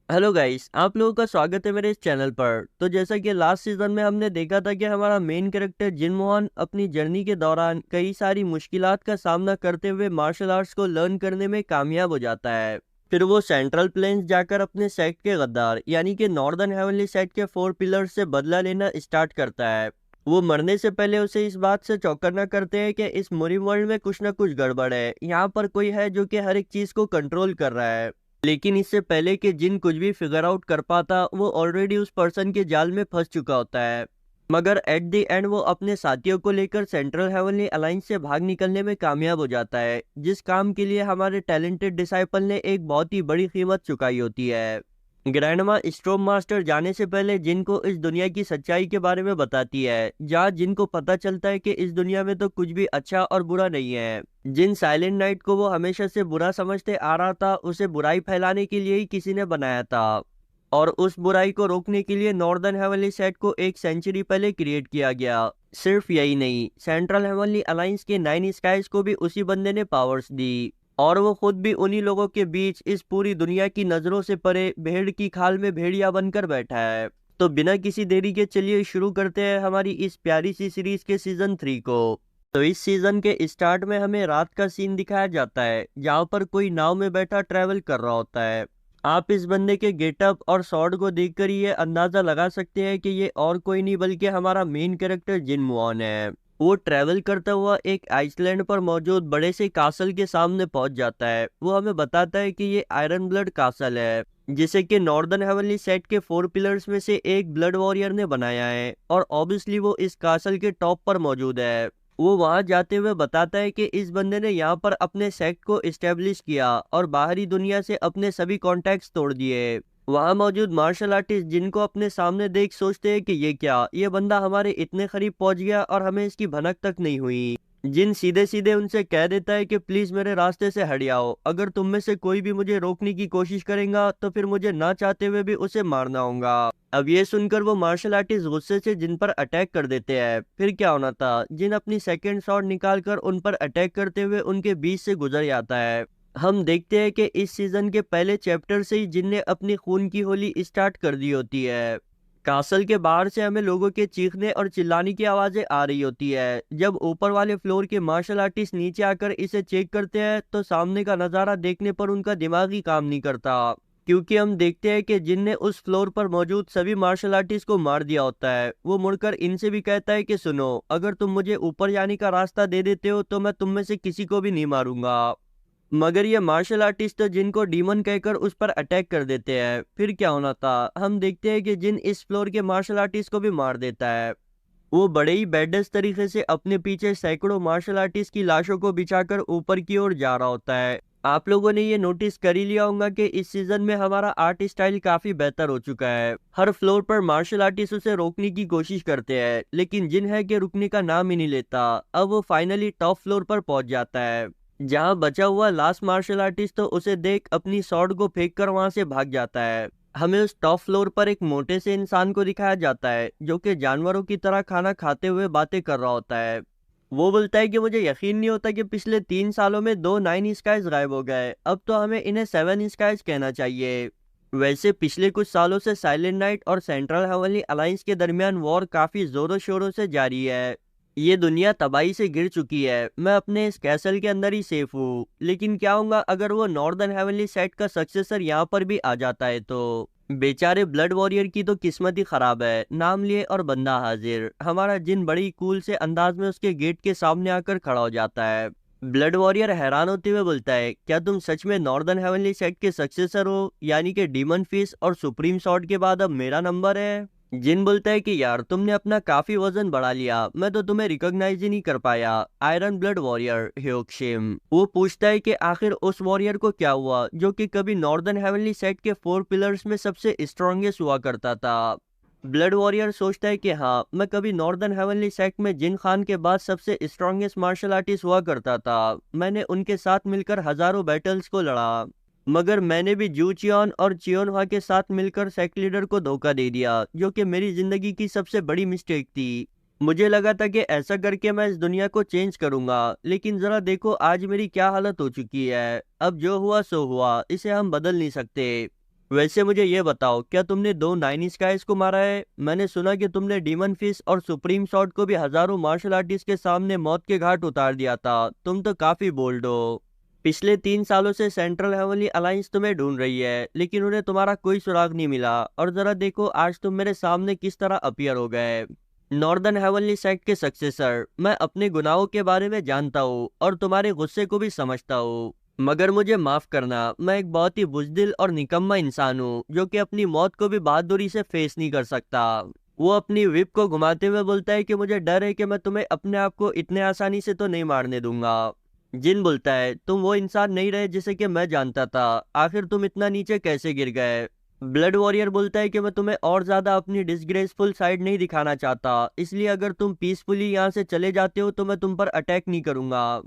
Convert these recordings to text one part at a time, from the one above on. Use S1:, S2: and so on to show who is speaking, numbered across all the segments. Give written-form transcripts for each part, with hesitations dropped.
S1: Hello guys, आप लोगों का स्वागत है मेरे इस चैनल पर। तो जैसा कि लास्ट सीजन में हमने देखा था कि हमारा मेन कैरेक्टर जिन मोहन अपनी जर्नी के दौरान कई सारी मुश्किलात का सामना करते हुए मार्शल आर्ट्स को लर्न करने में कामयाब हो जाता है। फिर वो सेंट्रल प्लेन्स जाकर अपने सेक्ट के गद्दार यानी कि नॉर्दर्न हेवनली सेक्ट के 4 पिलर्स से बदला लेना स्टार्ट करता है। वो मरने से पहले उसे इस बात से चौकन्ना करते हैं कि इस मुरिम वर्ल्ड में कुछ ना कुछ गड़बड़ है। यहाँ पर कोई है जो कि हर एक चीज को कंट्रोल कर रहा है। लेकिन इससे पहले कि जिन कुछ भी फिगर आउट कर पाता, वो ऑलरेडी उस पर्सन के जाल में फंस चुका होता है। मगर एट द एंड वो अपने साथियों को लेकर सेंट्रल हेवनली अलायंस से भाग निकलने में कामयाब हो जाता है, जिस काम के लिए हमारे टैलेंटेड डिसाइपल ने एक बहुत ही बड़ी कीमत चुकाई होती है। ग्रैंडमा स्ट्रोम मास्टर जाने से पहले जिनको इस दुनिया की सच्चाई के बारे में बताती है, जहाँ जिनको पता चलता है कि इस दुनिया में तो कुछ भी अच्छा और बुरा नहीं है। जिन साइलेंट नाइट को वो हमेशा से बुरा समझते आ रहा था, उसे बुराई फैलाने के लिए ही किसी ने बनाया था। और उस बुराई को रोकने के लिए नॉर्दर्न हेवनली सेट को एक सेंचुरी पहले क्रिएट किया गया। सिर्फ यही नहीं, सेंट्रल हेवनली अलायंस के 9 स्काइज को भी उसी बंदे ने पावर्स दी। और वो खुद भी उन्हीं लोगों के बीच इस पूरी दुनिया की नजरों से परे भेड़ की खाल में भेड़िया बनकर बैठा है। तो बिना किसी देरी के चलिए शुरू करते हैं हमारी इस प्यारी सी सीरीज के सीजन 3 को। तो इस सीजन के स्टार्ट में हमें रात का सीन दिखाया जाता है, जहाँ पर कोई नाव में बैठा ट्रेवल कर रहा होता है। आप इस बंदे के गेटअप और स्वॉर्ड को देखकर ये अंदाजा लगा सकते हैं कि ये और कोई नहीं बल्कि हमारा मेन कैरेक्टर जिन मुआन है। वो ट्रेवल करता हुआ एक आइसलैंड पर मौजूद बड़े से कासल के सामने पहुंच जाता है। वो हमें बताता है कि ये आयरन ब्लड कासल है, जिसे कि नॉर्दर्न हेवनली सेट के 4 पिलर्स में से एक ब्लड वॉरियर ने बनाया है। और ऑब्वियसली वो इस कासल के टॉप पर मौजूद है। वो वहां जाते हुए बताता है कि इस बंदे ने यहाँ पर अपने सेक्ट को इस्टेब्लिश किया और बाहरी दुनिया से अपने सभी कॉन्टैक्ट्स तोड़ दिए। वहां मौजूद मार्शल आर्टिस्ट जिनको अपने सामने देख सोचते हैं कि ये क्या, ये बंदा हमारे इतने करीब पहुंच गया और हमें इसकी भनक तक नहीं हुई। जिन सीधे सीधे उनसे कह देता है कि प्लीज मेरे रास्ते से हट जाओ, अगर तुम में से कोई भी मुझे रोकने की कोशिश करेगा तो फिर मुझे ना चाहते हुए भी उसे मारना होगा। अब ये सुनकर वो मार्शल आर्टिस्ट गुस्से से जिन पर अटैक कर देते हैं। फिर क्या होना था, जिन अपनी सेकंड शॉट निकालकर उन पर अटैक करते हुए उनके बीच से गुजर जाता है। हम देखते हैं कि इस सीजन के पहले चैप्टर से ही जिन ने अपनी खून की होली स्टार्ट कर दी होती है। कासल के बाहर से हमें लोगों के चीखने और चिल्लाने की आवाजें आ रही होती है। जब ऊपर वाले फ्लोर के मार्शल आर्टिस्ट नीचे आकर इसे चेक करते हैं, तो सामने का नजारा देखने पर उनका दिमाग ही काम नहीं करता, क्योंकि हम देखते हैं कि जिन ने उस फ्लोर पर मौजूद सभी मार्शल आर्टिस्ट को मार दिया होता है। वो मुड़कर इनसे भी कहता है कि सुनो, अगर तुम मुझे ऊपर जाने का रास्ता दे देते हो तो मैं तुम में से किसी को भी नहीं मारूंगा। मगर ये मार्शल आर्टिस्ट तो जिनको डीमन कहकर उस पर अटैक कर देते हैं। फिर क्या होना था, हम देखते हैं कि जिन इस फ्लोर के मार्शल आर्टिस्ट को भी मार देता है। वो बड़े ही बैडस तरीके से अपने पीछे सैकड़ों मार्शल आर्टिस्ट की लाशों को बिछाकर ऊपर की ओर जा रहा होता है। आप लोगों ने ये नोटिस कर ही लिया होगा कि इस सीजन में हमारा आर्ट स्टाइल काफी बेहतर हो चुका है। हर फ्लोर पर मार्शल आर्टिस्ट उसे रोकने की कोशिश करते हैं, लेकिन जिन है कि रुकने का नाम ही नहीं लेता। अब वो फाइनली टॉप फ्लोर पर पहुंच जाता है, जहां बचा हुआ लास्ट मार्शल आर्टिस्ट तो उसे देख अपनी स्वॉर्ड को फेंक कर वहां से भाग जाता है। हमें उस टॉप फ्लोर पर एक मोटे से इंसान को दिखाया जाता है, जो कि जानवरों की तरह खाना खाते हुए बातें कर रहा होता है। वो बोलता है कि मुझे यकीन नहीं होता कि पिछले 3 सालों में 2 9 स्काइज गायब हो गए, अब तो हमें इन्हें 7 स्काइज कहना चाहिए। वैसे पिछले कुछ सालों से साइलेंट नाइट और सेंट्रल हेवनली अलायंस के दरमियान वॉर काफी जोरों शोरों से जारी है। ये दुनिया तबाही से गिर चुकी है। मैं अपने इस कैसल के अंदर ही सेफ हूँ, लेकिन क्या होगा अगर वो नॉर्दर्न हेवनली सेट का सक्सेसर यहाँ पर भी आ जाता है तो। बेचारे ब्लड वॉरियर की तो किस्मत ही खराब है। नाम लिए और बंदा हाजिर, हमारा जिन बड़ी कूल से अंदाज में उसके गेट के सामने आकर खड़ा हो जाता है। ब्लड वॉरियर हैरान होते हुए बोलता है, क्या तुम सच में नॉर्दर्न हेवनली सेट के सक्सेसर हो, यानी कि डीमन फिस्ट और सुप्रीम सॉर्ड के बाद अब मेरा नंबर है। जिन बोलता है कि यार तुमने अपना काफी वजन बढ़ा लिया, मैं तो तुम्हें रिकॉग्नाइज ही नहीं कर पाया। आयरन ब्लड वॉरियर ह्योक्शिम वो पूछता है कि आखिर उस वॉरियर को क्या हुआ जो कि कभी नॉर्दर्न हेवनली सेट के 4 पिलर्स में सबसे स्ट्रॉन्गेस्ट हुआ करता था। ब्लड वॉरियर सोचता है कि हाँ, मैं कभी नॉर्दर्न हेवनली सेक्ट में जिन खान के बाद सबसे स्ट्रॉन्गेस्ट मार्शल आर्टिस्ट हुआ करता था। मैंने उनके साथ मिलकर हजारों बैटल्स को लड़ा, मगर मैंने भी जू चियोन और चियोनहा के साथ मिलकर सेक्ट लीडर को धोखा दे दिया, जो कि मेरी जिंदगी की सबसे बड़ी मिस्टेक थी। मुझे लगा था कि ऐसा करके मैं इस दुनिया को चेंज करूंगा, लेकिन जरा देखो आज मेरी क्या हालत हो चुकी है। अब जो हुआ सो हुआ, इसे हम बदल नहीं सकते। वैसे मुझे ये बताओ, क्या तुमने दो नाइन स्काइज को मारा है? मैंने सुना कि तुमने डीमन फिश और सुप्रीम शॉट को भी हजारों मार्शल आर्टिस्ट के सामने मौत के घाट उतार दिया था। तुम तो काफी बोल्ड हो। पिछले 3 सालों से सेंट्रल हेवनली अलायंस तुम्हें ढूंढ रही है, लेकिन उन्हें तुम्हारा कोई सुराग नहीं मिला। और जरा देखो आज तुम मेरे सामने किस तरह अपीयर हो गए। नॉर्दर्न हेवनली सेक्ट के सक्सेसर, मैं अपने गुनाहों के बारे में जानता हूँ और तुम्हारे गुस्से को भी समझता हूँ, मगर मुझे माफ करना, मैं एक बहुत ही बुज़दिल और निकम्मा इंसान हूँ जो कि अपनी मौत को भी बहादुरी से फेस नहीं कर सकता। वो अपनी विप को घुमाते हुए बोलता है कि मुझे डर है कि मैं तुम्हें अपने आप को इतने आसानी से तो नहीं मारने दूंगा। जिन बोलता है, तुम वो इंसान नहीं रहे जिसे कि मैं जानता था, आखिर तुम इतना नीचे कैसे गिर गए? ब्लड वॉरियर बोलता है कि मैं तुम्हें और ज्यादा अपनी डिसग्रेसफुल साइड नहीं दिखाना चाहता, इसलिए अगर तुम पीसफुली यहाँ से चले जाते हो तो मैं तुम पर अटैक नहीं करूंगा।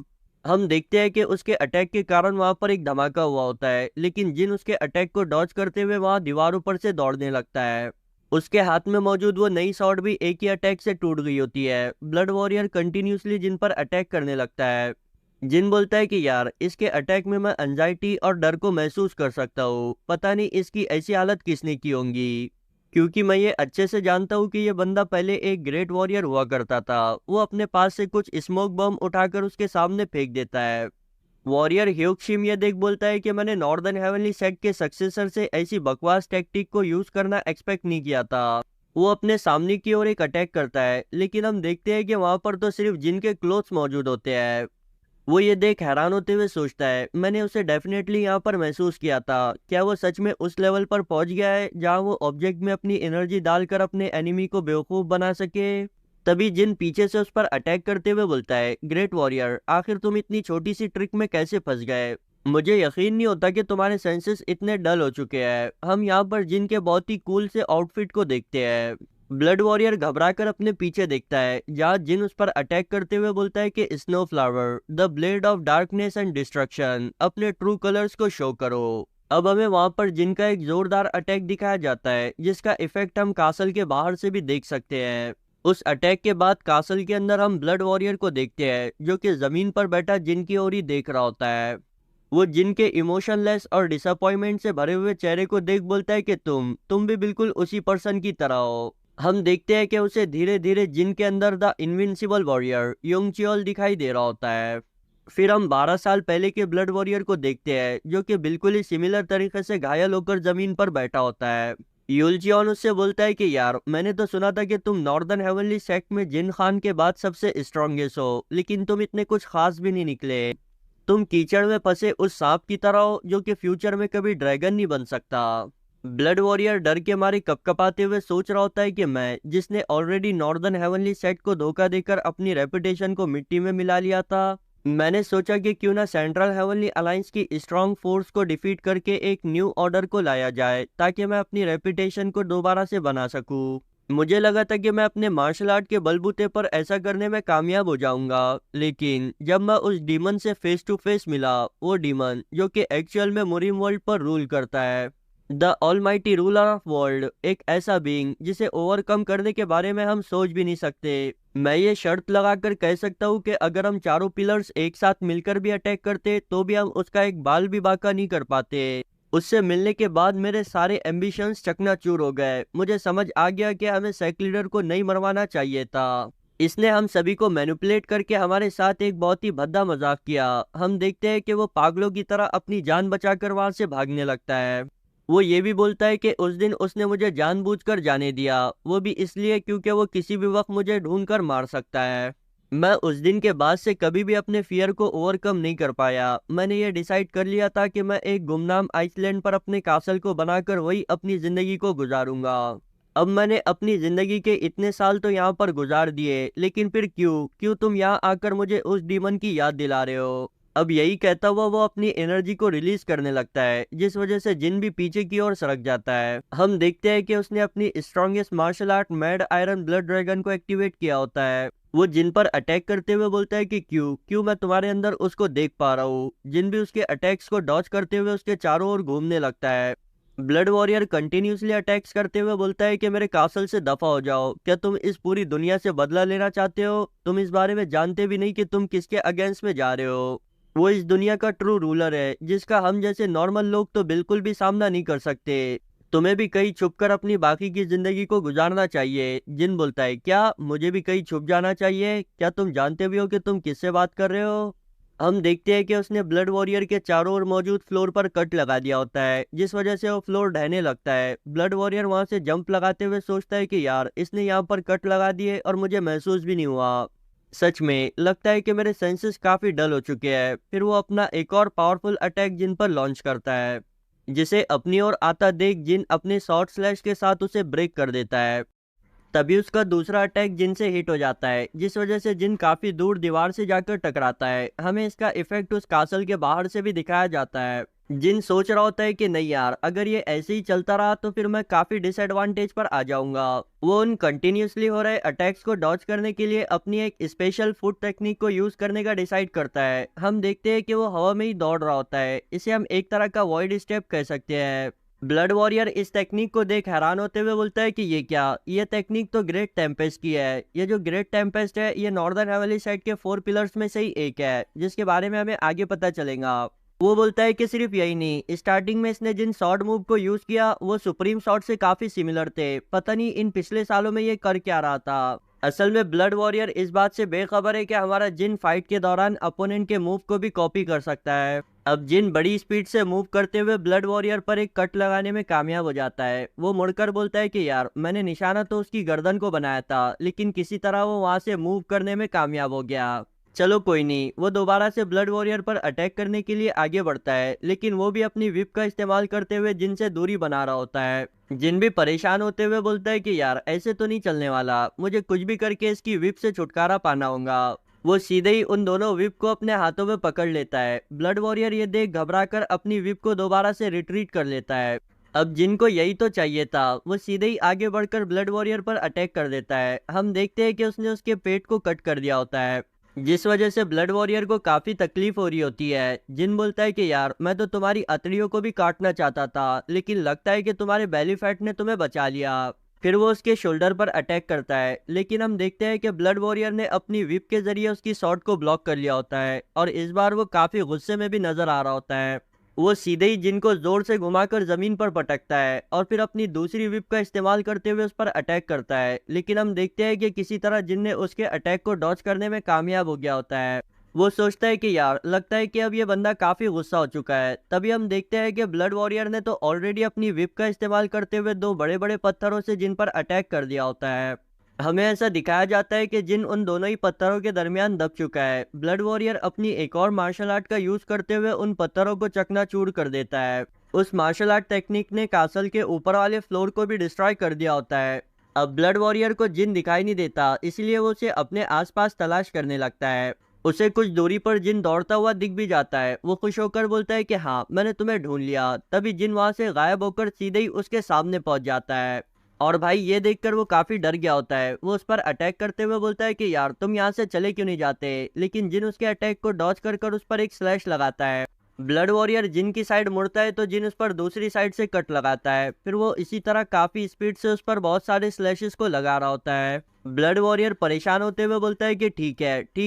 S1: हम देखते हैं कि उसके अटैक के कारण वहां पर एक धमाका हुआ होता है, लेकिन जिन उसके अटैक को डॉज करते हुए वहां दीवारों पर से दौड़ने लगता है। उसके हाथ में मौजूद वो नई शॉट भी एक ही अटैक से टूट गई होती है। ब्लड वॉरियर कंटिन्यूसली जिन पर अटैक करने लगता है। जिन बोलता है कि यार, इसके अटैक में मैं एंजाइटी और डर को महसूस कर सकता हूँ, पता नहीं इसकी ऐसी हालत किसने की होंगी, क्योंकि मैं ये अच्छे से जानता हूँ कि ये बंदा पहले एक ग्रेट वॉरियर हुआ करता था। वो अपने पास से कुछ स्मोक बम उठाकर उसके सामने फेंक देता है। वॉरियर ह्यूक्शिम ये देख बोलता है कि मैंने नॉर्दर्न हेवनली सेक्ट के सक्सेसर से ऐसी बकवास टैक्टिक को यूज करना एक्सपेक्ट नहीं किया था। वो अपने सामने की ओर एक अटैक करता है, लेकिन हम देखते हैं कि वहां पर तो सिर्फ जिन के क्लोथ्स मौजूद होते हैं। वो ये देख हैरान होते हुए सोचता है, मैंने उसे डेफिनेटली यहाँ पर महसूस किया था। क्या वो सच में उस लेवल पर पहुंच गया है जहाँ वो ऑब्जेक्ट में अपनी एनर्जी डालकर अपने एनिमी को बेवकूफ बना सके? तभी जिन पीछे से उस पर अटैक करते हुए बोलता है, ग्रेट वॉरियर, आखिर तुम इतनी छोटी सी ट्रिक में कैसे फंस गए? मुझे यकीन नहीं होता कि तुम्हारे सेंसेस इतने डल हो चुके हैं। हम यहाँ पर जिन के बहुत ही कूल से आउटफिट को देखते हैं। ब्लड वॉरियर घबराकर अपने पीछे देखता है, जहाँ जिन उस पर अटैक करते हुए बोलता है कि snow flower, the blade of darkness and destruction, अपने ट्रू कलर्स को शो करो। अब हमें वहां पर जिन का एक जोरदार अटैक दिखाया जाता है, जिसका इफेक्ट हम कासल के बाहर से भी देख सकते हैं। उस अटैक के बाद कासल के अंदर हम ब्लड वॉरियर को देखते हैं, जो कि जमीन पर बैठा जिन की ओर ही देख रहा होता है। वो जिन के इमोशनलेस और डिसअपॉइंटमेंट से भरे हुए चेहरे को देख बोलता है कि तुम भी बिल्कुल उसी पर्सन की तरह हो। हम देखते हैं कि उसे धीरे धीरे जिन के अंदर द इनविंसिबल वॉरियर योंगचियोल दिखाई दे रहा होता है। फिर हम 12 साल पहले के ब्लड वॉरियर को देखते हैं, जो कि बिल्कुल ही सिमिलर तरीके से घायल होकर जमीन पर बैठा होता है। यूलजियन उससे बोलता है कि यार, मैंने तो सुना था कि तुम नॉर्दर्न हेवनली सेक्ट में जिन खान के बाद सबसे स्ट्रॉन्गेस्ट हो, लेकिन तुम इतने कुछ खास भी नहीं निकले। तुम कीचड़ में फंसे उस सांप की तरह हो जो कि फ्यूचर में कभी ड्रैगन नहीं बन सकता। ब्लड वॉरियर डर के मारे कपकपाते हुए सोच रहा होता है कि मैं, जिसने ऑलरेडी नॉर्दर्न हेवनली सेक्ट को धोखा देकर अपनी रेपुटेशन को मिट्टी में मिला लिया था, मैंने सोचा कि क्यों ना सेंट्रल हेवनली अलायंस की स्ट्रॉन्ग फोर्स को डिफीट करके एक न्यू ऑर्डर को लाया जाए, ताकि मैं अपनी रेपुटेशन को दोबारा से बना सकूं। मुझे लगा था कि मैं अपने मार्शल आर्ट के बलबूते पर ऐसा करने में कामयाब हो जाऊंगा, लेकिन जब मैं उस डीमन से फेस टू फेस मिला, वो डीमन जो कि एक्चुअल में मुरिम वर्ल्ड पर रूल करता है, the almighty ruler of world, एक ऐसा बीइंग जिसे ओवरकम करने के बारे में हम सोच भी नहीं सकते। मैं ये शर्त लगाकर कह सकता हूँ कि अगर हम चारों पिलर्स एक साथ मिलकर भी अटैक करते तो भी हम उसका एक बाल भी बाका नहीं कर पाते। उससे मिलने के बाद मेरे सारे एम्बिशंस चकनाचूर हो गए। मुझे समझ आ गया कि हमें सेक्ट लीडर को नहीं मरवाना चाहिए था। इसने हम सभी को मैनिपुलेट करके हमारे साथ एक बहुत ही भद्दा मजाक किया। हम देखते हैं कि वो पागलों की तरह अपनी जान बचाकर वहां से भागने लगता है। वो ये भी बोलता है कि उस दिन उसने मुझे जानबूझकर जाने दिया, वो भी इसलिए क्योंकि वो किसी भी वक्त मुझे ढूंढकर मार सकता है। मैं उस दिन के बाद से कभी भी अपने फियर को ओवरकम नहीं कर पाया। मैंने ये डिसाइड कर लिया था कि मैं एक गुमनाम आइसलैंड पर अपने कासल को बनाकर वही अपनी जिंदगी को गुजारूंगा। अब मैंने अपनी जिंदगी के इतने साल तो यहाँ पर गुजार दिए, लेकिन फिर क्यों क्यों तुम यहाँ आकर मुझे उस डीमन की याद दिला रहे हो? अब यही कहता हुआ वो अपनी एनर्जी को रिलीज करने लगता है, जिस वजह से जिन भी पीछे की ओर सरक जाता है। हम देखते हैं कि उसने अपनी strongest martial art Mad Iron Blood Dragon को एक्टिवेट किया होता है। वो जिन पर अटैक करते हुए बोलता है कि क्यों क्यों मैं तुम्हारे अंदर उसको देख पा रहा हूँ। जिन भी उसके अटैक्स को डॉज करते हुए उसके चारों ओर घूमने लगता है। ब्लड वॉरियर कंटिन्यूसली अटैक्स करते हुए बोलता है कि मेरे कासल से दफा हो जाओ। क्या तुम इस पूरी दुनिया से बदला लेना चाहते हो? तुम इस बारे में जानते भी नहीं कि तुम किसके अगेंस्ट में जा रहे हो। वो इस दुनिया का ट्रू रूलर है जिसका हम जैसे नॉर्मल लोग तो बिल्कुल भी सामना नहीं कर सकते। तुम्हें भी कहीं छुपकर अपनी बाकी की जिंदगी को गुजारना चाहिए। जिन बोलता है, क्या मुझे भी कहीं छुप जाना चाहिए? क्या तुम जानते भी हो कि तुम किससे बात कर रहे हो? हम देखते हैं कि उसने ब्लड वॉरियर के चारों ओर मौजूद फ्लोर पर कट लगा दिया होता है, जिस वजह से वो फ्लोर ढहने लगता है। ब्लड वॉरियर वहां से जंप लगाते हुए सोचता है कि यार, इसने यहाँ पर कट लगा दिए और मुझे महसूस भी नहीं हुआ। सच में लगता है कि मेरे सेंसेस काफी डल हो चुके हैं। फिर वो अपना एक और पावरफुल अटैक जिन पर लॉन्च करता है, जिसे अपनी ओर आता देख जिन अपने शॉर्ट स्लैश के साथ उसे ब्रेक कर देता है। तभी उसका दूसरा अटैक जिन से हिट हो जाता है, जिस वजह से जिन काफी दूर दीवार से जाकर टकराता है। हमें इसका इफेक्ट उस कासल के बाहर से भी दिखाया जाता है। जिन सोच रहा होता है कि नहीं यार, अगर ये ऐसे ही चलता रहा तो फिर मैं काफी डिसएडवांटेज पर आ जाऊंगा। वो उन कंटिन्यूसली हो रहे अटैक्स को डॉज करने के लिए अपनी एक स्पेशल फुट टेक्निक को यूज करने का डिसाइड करता है। हम देखते हैं कि वो हवा में ही दौड़ रहा होता है। इसे हम एक तरह का वॉइड स्टेप कह सकते हैं। ब्लड वॉरियर इस टेक्निक को देख हैरान होते हुए बोलता है कि ये क्या, ये टेक्निक तो ग्रेट टेम्पेस्ट की है। ये जो ग्रेट टेम्पेस्ट है, ये नॉर्दर्न हेवनली साइड के 4 पिलर्स में से ही एक है, जिसके बारे में हमें आगे पता चलेगा। वो बोलता है कि सिर्फ यही नहीं, स्टार्टिंग में इसने जिन शॉर्ट मूव को यूज किया वो सुप्रीम शॉट से काफी सिमिलर थे। पता नहीं इन पिछले सालों में ये कर क्या रहा था। असल में ब्लड वॉरियर इस बात से बेखबर है कि हमारा जिन फाइट के दौरान अपोनेंट के मूव को भी कॉपी कर सकता है। अब जिन बड़ी स्पीड से मूव करते हुए ब्लड वॉरियर पर एक कट लगाने में कामयाब हो जाता है। वो मुड़कर बोलता है कि यार, मैंने निशाना तो उसकी गर्दन को बनाया था, लेकिन किसी तरह वो वहां से मूव करने में कामयाब हो गया। चलो कोई नहीं। वो दोबारा से ब्लड वॉरियर पर अटैक करने के लिए आगे बढ़ता है, लेकिन वो भी अपनी विप का इस्तेमाल करते हुए जिन से दूरी बना रहा होता है। जिन भी परेशान होते हुए बोलता है कि यार, ऐसे तो नहीं चलने वाला, मुझे कुछ भी करके इसकी विप से छुटकारा पाना होगा। वो सीधे ही उन दोनों विप को अपने हाथों में पकड़ लेता है। ब्लड वॉरियर ये देख घबराकर अपनी विप को दोबारा से रिट्रीट कर लेता है। अब जिनको यही तो चाहिए था, वो सीधे ही आगे बढ़कर ब्लड वॉरियर पर अटैक कर देता है। हम देखते हैं कि उसने उसके पेट को कट कर दिया होता है, जिस वजह से ब्लड वॉरियर को काफी तकलीफ हो रही होती है। जिन बोलता है कि यार, मैं तो तुम्हारी अतड़ियों को भी काटना चाहता था, लेकिन लगता है कि तुम्हारे बेली फैट ने तुम्हें बचा लिया। फिर वो उसके शोल्डर पर अटैक करता है, लेकिन हम देखते हैं कि ब्लड वॉरियर ने अपनी विप के जरिए उसकी शॉट को ब्लॉक कर लिया होता है, और इस बार वो काफी गुस्से में भी नजर आ रहा होता है। वो सीधे ही जिन को जोर से घुमाकर जमीन पर पटकता है और फिर अपनी दूसरी विप का इस्तेमाल करते हुए उस पर अटैक करता है, लेकिन हम देखते हैं कि किसी तरह जिन ने उसके अटैक को डॉज करने में कामयाब हो गया होता है। वो सोचता है कि यार, लगता है कि अब ये बंदा काफी गुस्सा हो चुका है। तभी हम देखते हैं कि ब्लड वॉरियर ने तो ऑलरेडी अपनी विप का इस्तेमाल करते हुए दो बड़े बड़े पत्थरों से जिन पर अटैक कर दिया होता है। हमें ऐसा दिखाया जाता है कि जिन उन दोनों ही पत्थरों के दरमियान दब चुका है। ब्लड वॉरियर अपनी एक और मार्शल आर्ट का यूज करते हुए उन पत्थरों को चकनाचूर कर देता है। उस मार्शल आर्ट टेक्निक ने कासल के ऊपर वाले फ्लोर को भी डिस्ट्रॉय कर दिया होता है। अब ब्लड वॉरियर को जिन दिखाई नहीं देता, इसलिए वो उसे अपने आसपास तलाश करने लगता है। उसे कुछ दूरी पर जिन दौड़ता हुआ दिख भी जाता है। वो खुश होकर बोलता है कि हाँ, मैंने तुम्हें ढूंढ लिया। तभी जिन वहां से गायब होकर सीधे ही उसके सामने पहुंच जाता है, और भाई ये देखकर वो काफी डर गया होता है। वो उस पर अटैक करते हुए बोलता है कि यार, तुम यहाँ से चले क्यों नहीं जाते, लेकिन जिन उसके अटैक को डॉज कर कर उस पर एक स्लैश लगाता है। ब्लड वॉरियर जिन की साइड मुड़ता है तो जिन उस पर दूसरी साइड से कट लगाता है। फिर वो इसी तरह काफी स्पीड से उस पर बहुत सारे स्लैशेस को लगा रहा होता है। ब्लड वॉरियर परेशान होते हुए बोलता है कि ठीक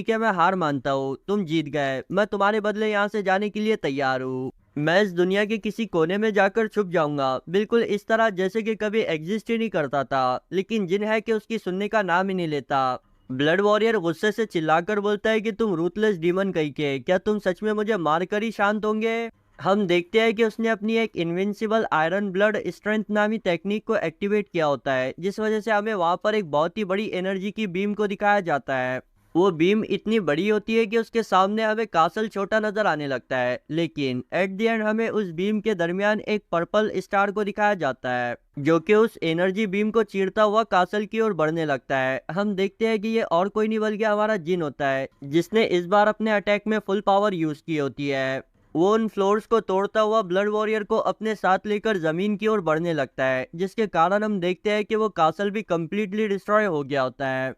S1: है, मैं हार मानता हूँ, तुम जीत गए। मैं तुम्हारे बदले यहाँ से जाने के लिए तैयार हूँ। मैं इस दुनिया के किसी कोने में जाकर छुप जाऊंगा, बिल्कुल इस तरह जैसे कि कभी एग्जिस्ट ही नहीं करता था। लेकिन जिन है कि उसकी सुनने का नाम ही नहीं लेता। ब्लड वॉरियर गुस्से से चिल्लाकर बोलता है कि तुम रूथलेस डीमन कहीं के, क्या तुम सच में मुझे मारकर ही शांत होंगे? हम देखते हैं कि उसने अपनी एक इनविंसिबल आयरन ब्लड स्ट्रेंथ नामी टेक्निक को एक्टिवेट किया होता है, जिस वजह से हमें वहां पर एक बहुत ही बड़ी एनर्जी की बीम को दिखाया जाता है। वो बीम इतनी बड़ी होती है कि उसके सामने हमें कासल छोटा नजर आने लगता है, लेकिन एट द एंड हमें उस बीम के दरमियान एक पर्पल स्टार को दिखाया जाता है, जो कि उस एनर्जी बीम को चीरता हुआ कासल की ओर बढ़ने लगता है। हम देखते हैं कि ये और कोई नहीं बल्कि हमारा जिन होता है, जिसने इस बार अपने अटैक में फुल पावर यूज की होती है। वो उन फ्लोर्स को तोड़ता हुआ ब्लड वॉरियर को अपने साथ लेकर जमीन की ओर बढ़ने लगता है, जिसके कारण हम देखते हैं कि वो कासल भी कंप्लीटली डिस्ट्रॉय हो गया होता है।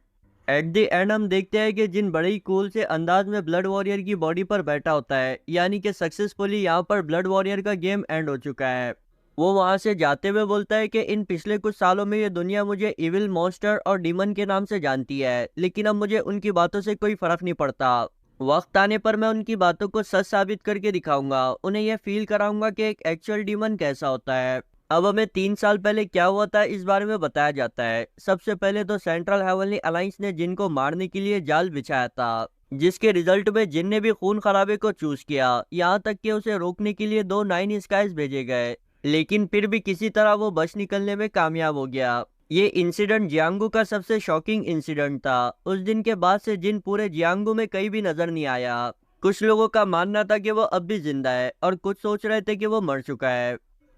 S1: एट द एंड हम देखते हैं कि जिन बड़े ही कूल से अंदाज में ब्लड वॉरियर की बॉडी पर बैठा होता है, यानी कि सक्सेसफुली यहाँ पर ब्लड वॉरियर का गेम एंड हो चुका है। वो वहां से जाते हुए बोलता है कि इन पिछले कुछ सालों में ये दुनिया मुझे इविल मॉन्स्टर और डीमन के नाम से जानती है, लेकिन अब मुझे उनकी बातों से कोई फर्क नहीं पड़ता। वक्त आने पर मैं उनकी बातों को सच साबित करके दिखाऊंगा, उन्हें यह फील कराऊंगा कि एक एक्चुअल डीमन कैसा होता है। अब हमें 3 साल पहले क्या हुआ था इस बारे में बताया जाता है। सबसे पहले तो सेंट्रल हेवनली अलायंस ने जिन को मारने के लिए जाल बिछाया था, जिसके रिजल्ट में जिन ने भी खून खराबे को चूज किया, यहाँ तक कि उसे रोकने के लिए 2 नाइन स्काइज भेजे गए, लेकिन फिर भी किसी तरह वो बच निकलने में कामयाब हो गया। ये इंसिडेंट जियांगू का सबसे शॉकिंग इंसिडेंट था। उस दिन के बाद से जिन पूरे जियांगू में कहीं भी नजर नहीं आया। कुछ लोगों का मानना था कि वो अब भी जिंदा है और कुछ सोच रहे थे कि वो मर चुका है।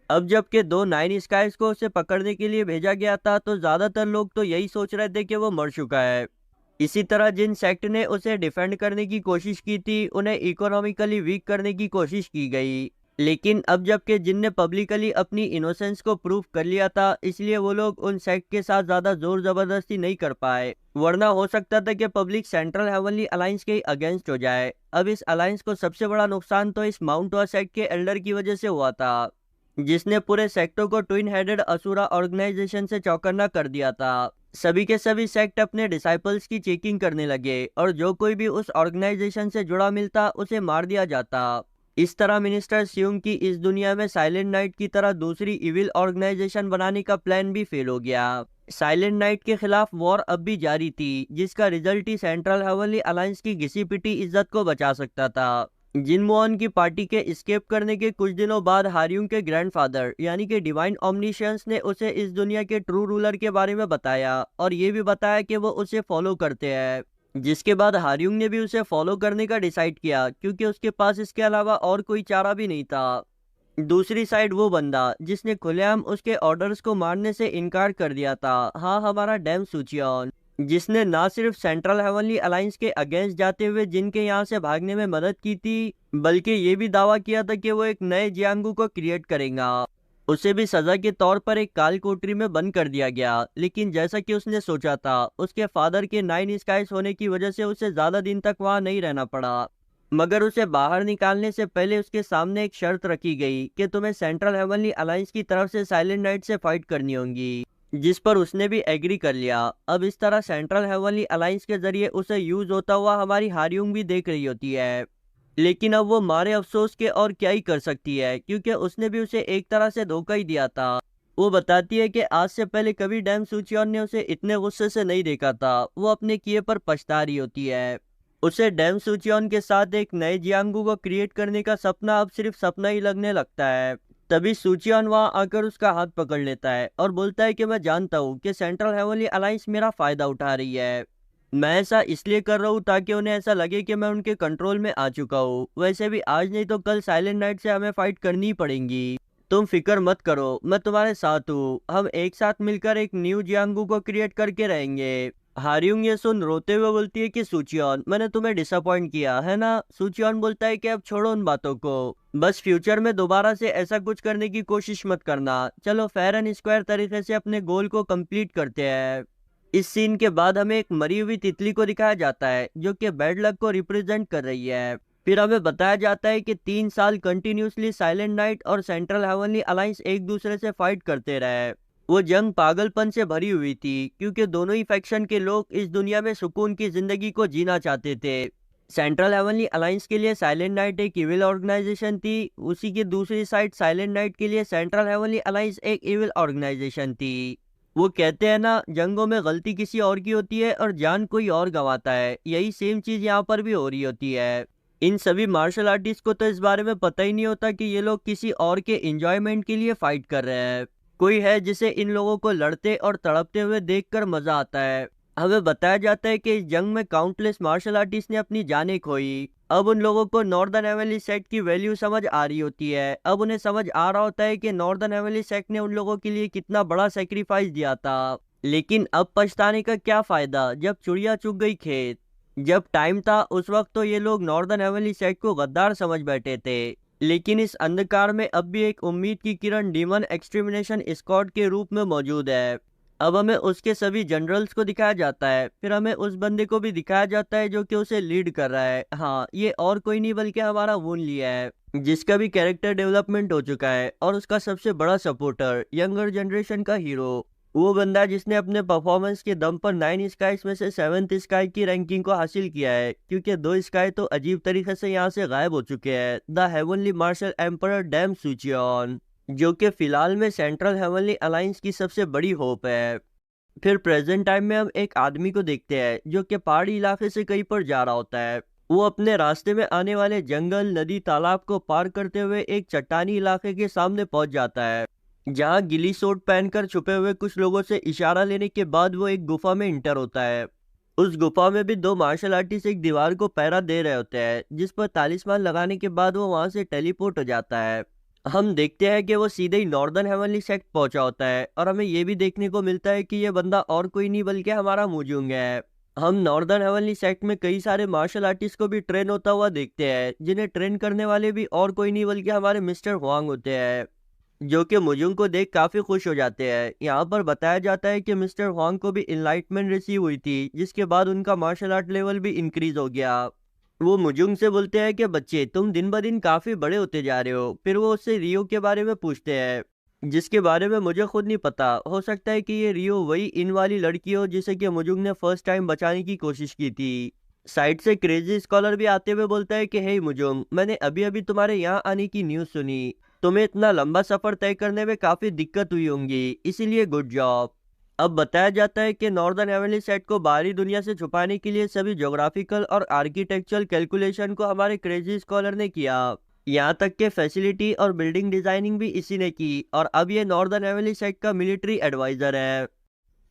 S1: अब जबकि 2 नाइन स्काइज को उसे पकड़ने के लिए भेजा गया था, तो ज्यादातर लोग तो यही सोच रहे थे कि वो मर चुका है। इसी तरह जिन सेक्ट ने उसे डिफेंड करने की कोशिश की थी, उन्हें इकोनॉमिकली वीक करने की कोशिश की गई। लेकिन अब जबकि जिन ने पब्लिकली अपनी इनोसेंस को प्रूव कर लिया था, इसलिए वो लोग उन सेक्ट के साथ ज्यादा जोर जबरदस्ती नहीं कर पाए, वरना हो सकता था कि पब्लिक सेंट्रल हेवनली अलायंस के अगेंस्ट हो जाए। अब इस अलायंस को सबसे बड़ा नुकसान तो इस माउंट वा सेक्ट के एल्डर की वजह से हुआ था, जिसने पूरे सेक्टर को ट्विन हेडेड असुरा ऑर्गेनाइजेशन से चौकन्ना कर दिया था। सभी के सभी सेक्ट अपने डिसाइपल्स की चेकिंग करने लगे और जो कोई भी उस ऑर्गेनाइजेशन से जुड़ा मिलता उसे मार दिया जाता। इस तरह मिनिस्टर सियुंग की इस दुनिया में साइलेंट नाइट की तरह दूसरी इविल ऑर्गेनाइजेशन बनाने का प्लान भी फेल हो गया। साइलेंट नाइट के खिलाफ वॉर अब भी जारी थी, जिसका रिजल्ट ही सेंट्रल हेवनली अलायंस की घिसी पिटी इज्जत को बचा सकता था। जिन मोहन की पार्टी के एस्केप करने के कुछ दिनों बाद हारियुंग के ग्रैंडफादर यानी कि डिवाइन ओमनिशियंस ने उसे इस दुनिया के ट्रू रूलर के बारे में बताया और ये भी बताया कि वो उसे फॉलो करते हैं। जिसके बाद हारियुंग ने भी उसे फॉलो करने का डिसाइड किया, क्योंकि उसके पास इसके अलावा और कोई चारा भी नहीं था। दूसरी साइड वो बंदा जिसने खुलेआम उसके ऑर्डर्स को मारने से इनकार कर दिया था, हाँ, हमारा डैम सूचियोन, जिसने ना सिर्फ सेंट्रल हेवनली अलायंस के अगेंस्ट जाते हुए जिनके यहाँ से भागने में मदद की थी, बल्कि ये भी दावा किया था कि वो एक नए जियांगू को क्रिएट करेगा। उसे भी सजा के तौर पर एक काल कोठरी में बंद कर दिया गया, लेकिन जैसा कि उसने सोचा था, उसके फादर के 9 स्काइज होने की वजह से उसे ज्यादा दिन तक वहां नहीं रहना पड़ा। मगर उसे बाहर निकालने से पहले उसके सामने एक शर्त रखी गई कि तुम्हें सेंट्रल हेवनली अलायंस की तरफ से साइलेंट नाइट से फाइट करनी होगी, जिस पर उसने भी एग्री कर लिया। अब इस तरह सेंट्रल हेवनली अलायंस के जरिए उसे यूज होता हुआ हमारी हारियुंग भी देख रही होती है। लेकिन अब वो मारे अफसोस के और क्या ही कर सकती है, क्योंकि उसने भी उसे एक तरह से धोखा ही दिया था। वो बताती है कि आज से पहले कभी डैम सूचियोन ने उसे इतने गुस्से से नहीं देखा था। वो अपने किए पर पछता रही होती है। उसे डैम सूचियोन के साथ एक नए जियांगू को क्रिएट करने का सपना अब सिर्फ सपना ही लगने लगता है। तभी सूचियोन वहां आकर उसका हाथ पकड़ लेता है और बोलता है कि मैं जानता हूँ कि सेंट्रल हेवनली अलायंस मेरा फायदा उठा रही है। मैं ऐसा इसलिए कर रहा हूँ ताकि उन्हें ऐसा लगे कि मैं उनके कंट्रोल में आ चुका हूँ। वैसे भी आज नहीं तो कल साइलेंट नाइट से हमें फाइट करनी ही पड़ेगी। तुम फिक्र मत करो, मैं तुम्हारे साथ हूँ। हम एक साथ मिलकर एक न्यू जियांगू को क्रिएट करके रहेंगे। हारियुंग ये सुन रोते हुए बोलती है कि सूचियोन, मैंने तुम्हें डिसअपॉइंट किया है ना। सूचियोन बोलता है कि अब छोड़ो उन बातों को, बस फ्यूचर में दोबारा से ऐसा कुछ करने की कोशिश मत करना। चलो फेयर एंड स्क्वायर तरीके से अपने गोल को कंप्लीट करते हैं। इस सीन के बाद हमें एक मरी हुई तितली को दिखाया जाता है, जो कि बैड लक को रिप्रेजेंट कर रही है। फिर हमें बताया जाता है कि 3 साल कंटिन्यूसली साइलेंट नाइट और सेंट्रल हेवनली अलायंस एक दूसरे से फाइट करते रहे। वो जंग पागलपन से भरी हुई थी, क्योंकि दोनों ही फैक्शन के लोग इस दुनिया में सुकून की जिंदगी को जीना चाहते थे। सेंट्रल हेवनली अलायंस के लिए साइलेंट नाइट एक इविल ऑर्गेनाइजेशन थी, उसी की दूसरी साइड साइलेंट नाइट के लिए सेंट्रल हेवनली अलायंस एक इविल ऑर्गेनाइजेशन थी। वो कहते हैं ना, जंगों में गलती किसी और की होती है और जान कोई और गंवाता है। यही सेम चीज यहाँ पर भी हो रही होती है। इन सभी मार्शल आर्टिस्ट को तो इस बारे में पता ही नहीं होता कि ये लोग किसी और के एंजॉयमेंट के लिए फाइट कर रहे हैं। कोई है जिसे इन लोगों को लड़ते और तड़पते हुए देखकर मजा आता है। हमें बताया जाता है कि इस जंग में काउंटलेस मार्शल आर्टिस्ट ने अपनी जानें खोई। अब उन लोगों को नॉर्दर्न हेवनली सेक्ट की वैल्यू समझ आ रही होती है। अब उन्हें समझ आ रहा होता है कि नॉर्दर्न हेवनली सेक्ट ने उन लोगों के लिए कितना बड़ा सेक्रीफाइस दिया था। लेकिन अब पछताने का क्या फायदा, जब चिड़िया चुग गई खेत। जब टाइम था उस वक्त तो ये लोग नॉर्दर्न हेवनली सेक्ट को गद्दार समझ बैठे थे। लेकिन इस अंधकार में अब भी एक उम्मीद की किरण डीमन एक्सटर्मिनेशन स्क्वाड के रूप में मौजूद है। अब हमें उसके सभी जनरल्स को दिखाया जाता है। फिर हमें उस बंदे को भी दिखाया जाता है जो कि उसे लीड कर रहा है। हाँ, ये और कोई नहीं बल्कि हमारा वुन लिया है, जिसका भी कैरेक्टर डेवलपमेंट हो चुका है और उसका सबसे बड़ा सपोर्टर, यंगर जनरेशन का हीरो। वो बंदा जिसने अपने परफॉर्मेंस के दम पर 9 स्काइज में से 7th स्काई की रैंकिंग को हासिल किया है, क्योंकि 2 स्काई तो अजीब तरीके से यहाँ से गायब हो चुके हैं। द हेवनली मार्शल एम्परर डैम सूचियन, जो कि फिलहाल में सेंट्रल हेवनली अलायंस की सबसे बड़ी होप है। फिर प्रेजेंट टाइम में हम एक आदमी को देखते हैं जो कि पहाड़ी इलाके से कहीं पर जा रहा होता है। वो अपने रास्ते में आने वाले जंगल, नदी, तालाब को पार करते हुए एक चट्टानी इलाके के सामने पहुंच जाता है, जहां गिली सूट पहनकर छुपे हुए कुछ लोगों से इशारा लेने के बाद वो एक गुफा में इंटर होता है। उस गुफा में भी 2 मार्शल आर्टिस्ट एक दीवार को पहरा दे रहे होते हैं, जिस पर तालिस्मान लगाने के बाद वो वहां से टेलीपोर्ट हो जाता है। हम देखते हैं कि वो सीधे ही नॉर्दर्न हेवनली सेक्ट पहुंचा होता है, और हमें ये भी देखने को मिलता है कि ये बंदा और कोई नहीं बल्कि हमारा मुजुंग है। हम नॉर्दर्न हेवनली सेक्ट में कई सारे मार्शल आर्टिस्ट को भी ट्रेन होता हुआ देखते हैं, जिन्हें ट्रेन करने वाले भी और कोई नहीं बल्कि हमारे मिस्टर हुआंग होते हैं, जो कि मुजुंग को देख काफी खुश हो जाते हैं। यहाँ पर बताया जाता है कि मिस्टर हुआंग को भी इनलाइटमेंट रिसीव हुई थी, जिसके बाद उनका मार्शल आर्ट लेवल भी इंक्रीज हो गया। वो मुजुंग से बोलते हैं कि बच्चे, तुम दिन ब दिन काफी बड़े होते जा रहे हो। फिर वो उससे रियो के बारे में पूछते हैं, जिसके बारे में मुझे खुद नहीं पता। हो सकता है कि ये रियो वही इन वाली लड़की हो जिसे कि मुजुंग ने फर्स्ट टाइम बचाने की कोशिश की थी। साइड से क्रेजी स्कॉलर भी आते हुए बोलता है कि हे मुजुंग, मैंने अभी अभी तुम्हारे यहाँ आने की न्यूज़ सुनी। तुम्हें इतना लंबा सफर तय करने में काफी दिक्कत हुई होंगी, इसीलिए गुड जॉब। अब बताया जाता है कि नॉर्दर्न हेवनली सेट को बाहरी दुनिया से छुपाने के लिए सभी ज्योग्राफिकल और आर्किटेक्चरल कैलकुलेशन को हमारे क्रेजी स्कॉलर ने किया। यहाँ तक के फैसिलिटी और बिल्डिंग डिजाइनिंग भी इसी ने की, और अब ये नॉर्दर्न हेवनली सेट का मिलिट्री एडवाइजर है।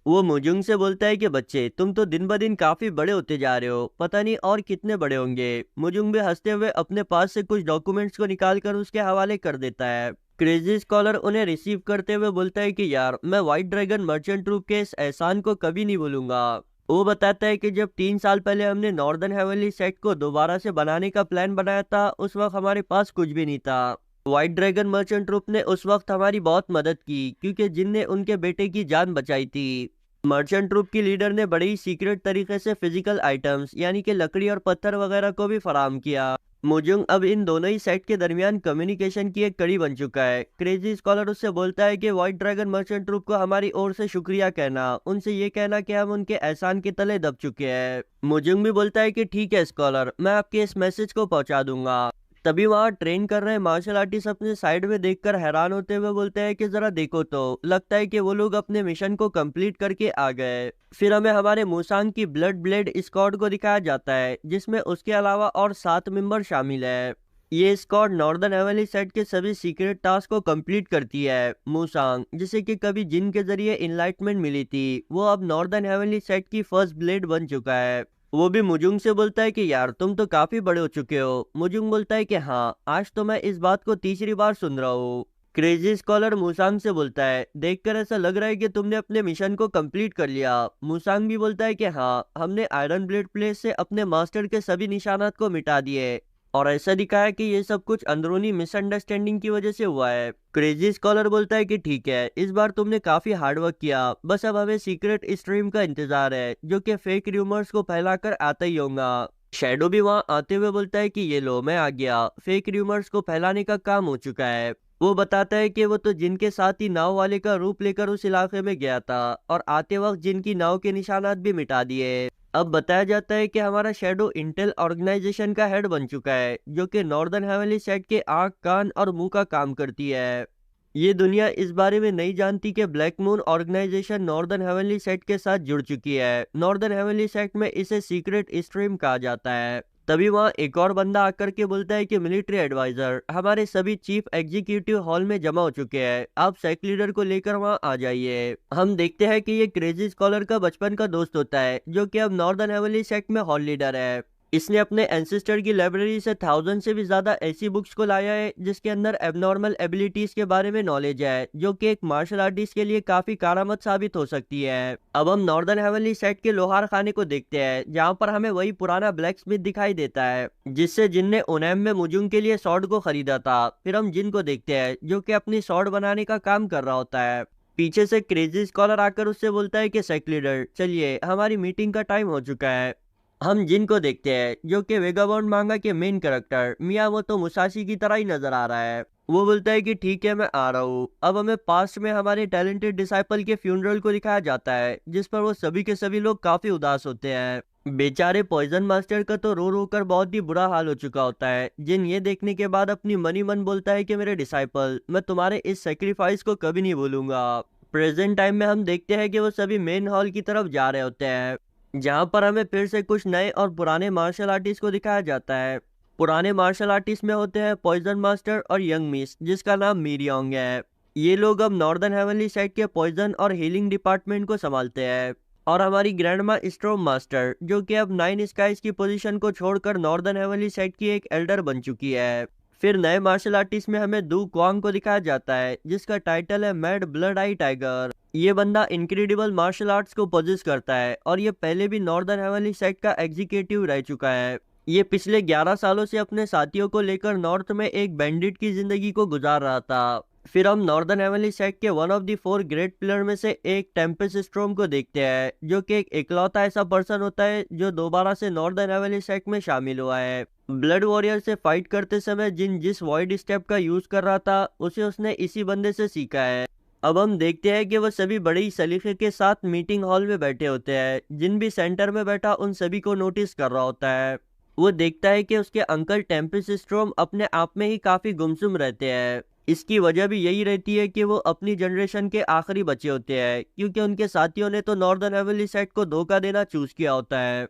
S1: वो मुजुंग से बोलता है कि बच्चे, तुम तो दिन ब दिन काफी बड़े होते जा रहे हो, पता नहीं और कितने बड़े होंगे। मुजुंग भी हंसते हुए अपने पास से कुछ डॉक्यूमेंट्स को निकालकर उसके हवाले कर देता है। क्रेजी स्कॉलर उन्हें रिसीव करते हुए बोलता है कि यार, मैं व्हाइट ड्रैगन मर्चेंट ट्रूप के इस एहसान को कभी नहीं भूलूंगा। वो बताता है कि जब 3 साल पहले हमने नॉर्दर्न हेवनली सेट को दोबारा से बनाने का प्लान बनाया था, उस वक्त हमारे पास कुछ भी नहीं था। व्हाइट ड्रैगन मर्चेंट ट्रूप ने उस वक्त हमारी बहुत मदद की, क्योंकि जिन ने उनके बेटे की जान बचाई थी। मर्चेंट ट्रूप की लीडर ने बड़े ही सीक्रेट तरीके से फिजिकल आइटम्स यानी कि लकड़ी और पत्थर वगैरह को भी फराहम किया। मुजुंग अब इन दोनों ही सेट के दरमियान कम्युनिकेशन की एक कड़ी बन चुका है। क्रेजी स्कॉलर उससे बोलता है कि व्हाइट ड्रैगन मर्चेंट ट्रूप को हमारी ओर से शुक्रिया कहना, उनसे ये कहना कि हम उनके एहसान के तले दब चुके हैं। मुजुंग भी बोलता है कि ठीक है स्कॉलर, मैं आपके इस मैसेज को पहुंचा दूंगा। तभी वहां ट्रेन कर रहे मार्शल आर्टिस्ट अपने साइड में देखकर हैरान होते हुए बोलते हैं कि जरा देखो, तो लगता है कि वो लोग अपने मिशन को कंप्लीट करके आ गए। फिर हमें हमारे मुसांग की ब्लड ब्लेड स्क्वाड को दिखाया जाता है, जिसमें उसके अलावा और 7 मेंबर शामिल है। ये स्क्वाड नॉर्दर्न हेवनली सेट के सभी सीक्रेट टास्क को कंप्लीट करती है। मुसांग, जिसे कि कभी जिन के जरिए इनलाइटमेंट मिली थी, वो अब नॉर्दर्न हेवनली सेट की फर्स्ट ब्लेड बन चुका है। वो भी मुजुंग से बोलता है कि यार, तुम तो काफी बड़े हो चुके हो। मुजुंग बोलता है कि हाँ, आज तो मैं इस बात को तीसरी बार सुन रहा हूँ। क्रेजी स्कॉलर मुसांग से बोलता है, देखकर ऐसा लग रहा है कि तुमने अपने मिशन को कंप्लीट कर लिया। मुसांग भी बोलता है कि हाँ, हमने आयरन ब्लेड प्लेस से अपने मास्टर के सभी निशानात को मिटा दिए, और ऐसा दिखा है कि ये सब कुछ अंदरूनी मिसअंडरस्टैंडिंग की वजह से हुआ है। क्रेजी स्कॉलर बोलता है कि ठीक है, इस बार तुमने काफी हार्डवर्क किया, बस अब हमें सीक्रेट स्ट्रीम का इंतजार है, जो कि फेक रूमर्स को फैलाकर आता ही होगा। शैडो भी वहां आते हुए बोलता है कि ये लो, मैं आ गया, फेक रूमर्स को फैलाने का काम हो चुका है। वो बताता है कि वो तो जिनके साथ ही नाव वाले का रूप लेकर उस इलाके में गया था, और आते वक्त जिनकी नाव के निशानात भी मिटा दिए। अब बताया जाता है कि हमारा शैडो इंटेल ऑर्गेनाइजेशन का हेड बन चुका है, जो कि नॉर्दर्न हेवनली सेट के आंख, कान और मुंह का काम करती है। ये दुनिया इस बारे में नहीं जानती कि Black Moon Organisation Northern Heavenly Sect के साथ जुड़ चुकी है। नॉर्दर्न हेवनली सेट में इसे सीक्रेट स्ट्रीम कहा जाता है। तभी वहां एक और बंदा आकर के बोलता है कि मिलिट्री एडवाइजर, हमारे सभी चीफ एग्जीक्यूटिव हॉल में जमा हो चुके हैं, आप सेक्ट लीडर को लेकर वहां आ जाइए। हम देखते हैं कि ये क्रेजी स्कॉलर का बचपन का दोस्त होता है, जो कि अब नॉर्दर्न हेवनली सेक्ट में हॉल लीडर है। इसने अपने एंसेस्टर की लाइब्रेरी से 1000 से भी ज्यादा ऐसी बुक्स को लाया है, जिसके अंदर एबनॉर्मल एबिलिटीज के बारे में नॉलेज है, जो कि एक मार्शल आर्टिस्ट के लिए काफी कारामद साबित हो सकती है। अब हम नॉर्दर्न हेवनली सेट के लोहार खाने को देखते हैं, जहाँ पर हमें वही पुराना ब्लैक स्मिथ दिखाई देता है, जिससे जिन ने ओनेम में मुजुंग के लिए सॉर्ड को खरीदा था। फिर हम जिन को देखते हैं, जो कि अपनी सॉर्ड बनाने का काम कर रहा होता है। पीछे से क्रेजी स्कॉलर आकर उससे बोलता है कि सेक्ट लीडर, चलिए, हमारी मीटिंग का टाइम हो चुका है। हम जिन को देखते हैं, जो कि वेगाबॉन्ड मांगा के मेन कैरेक्टर मियामोतो मुसाशी की तरह ही नजर आ रहा है। वो बोलता है कि ठीक है मैं आ रहा हूँ। अब हमें पास्ट में हमारे टैलेंटेड डिसाइपल के फ्यूनरल को दिखाया जाता है, जिस पर वो सभी के सभी लोग काफी उदास होते हैं। बेचारे पॉइजन मास्टर का तो रो रो कर बहुत ही बुरा हाल हो चुका होता है। जिन ये देखने के बाद अपनी मनी मन बोलता है कि मेरे डिसाइपल, मैं तुम्हारे इस सेक्रीफाइस को कभी नहीं भूलूंगा। प्रेजेंट टाइम में हम देखते हैं कि वो सभी मेन हॉल की तरफ जा रहे होते हैं, जहाँ पर हमें फिर से कुछ नए और पुराने मार्शल आर्टिस्ट को दिखाया जाता है। पुराने मार्शल आर्टिस्ट में होते हैं पॉइजन मास्टर और यंग मिस, जिसका नाम मीरियोंग है। ये लोग अब नॉर्दर्न हेवनली साइड के पॉइजन और हीलिंग डिपार्टमेंट को संभालते हैं। और हमारी ग्रैंडमा स्ट्रोम मास्टर, जो कि अब नाइन स्काइज की पोजीशन को छोड़कर नॉर्दर्न हेवनली साइड की एक एल्डर बन चुकी है। फिर नए मार्शल आर्टिस्ट में हमें दू क्वांग को दिखाया जाता है, जिसका टाइटल है मैड ब्लड आई टाइगर। ये बंदा इनक्रेडिबल मार्शल आर्ट्स को पोजेस करता है और ये पहले भी नॉर्दर्न हेवनली साइड का एग्जीक्यूटिव रह चुका है। ये पिछले 11 सालों से अपने साथियों को लेकर नॉर्थ में एक बैंडिट की जिंदगी को गुजार रहा था। फिर हम नॉर्दर्न हेवनली साइड के one of the four great pillar में से एक टेम्पेस्ट स्टॉर्म को देखते हैं, जो कि एक इकलौता ऐसा पर्सन होता है जो दोबारा से नॉर्दर्न हेवनली साइड में शामिल हुआ है। ब्लड वॉरियर से फाइट करते समय जिस वॉइड स्टेप का यूज कर रहा था, उसे उसने इसी बंदे से सीखा है। अब हम देखते हैं कि वो सभी बड़े ही सलीके के साथ मीटिंग हॉल में बैठे होते हैं। जिन भी सेंटर में बैठा उन सभी को नोटिस कर रहा होता है। वो देखता है कि उसके अंकल टेम्पेस्ट स्टॉर्म अपने आप में ही काफी गुमसुम रहते हैं। इसकी वजह भी यही रहती है कि वो अपनी जनरेशन के आखिरी बचे होते हैं, क्योंकि उनके साथियों ने तो नॉर्दर्न हेवनली साइड को धोखा देना चूज किया होता है।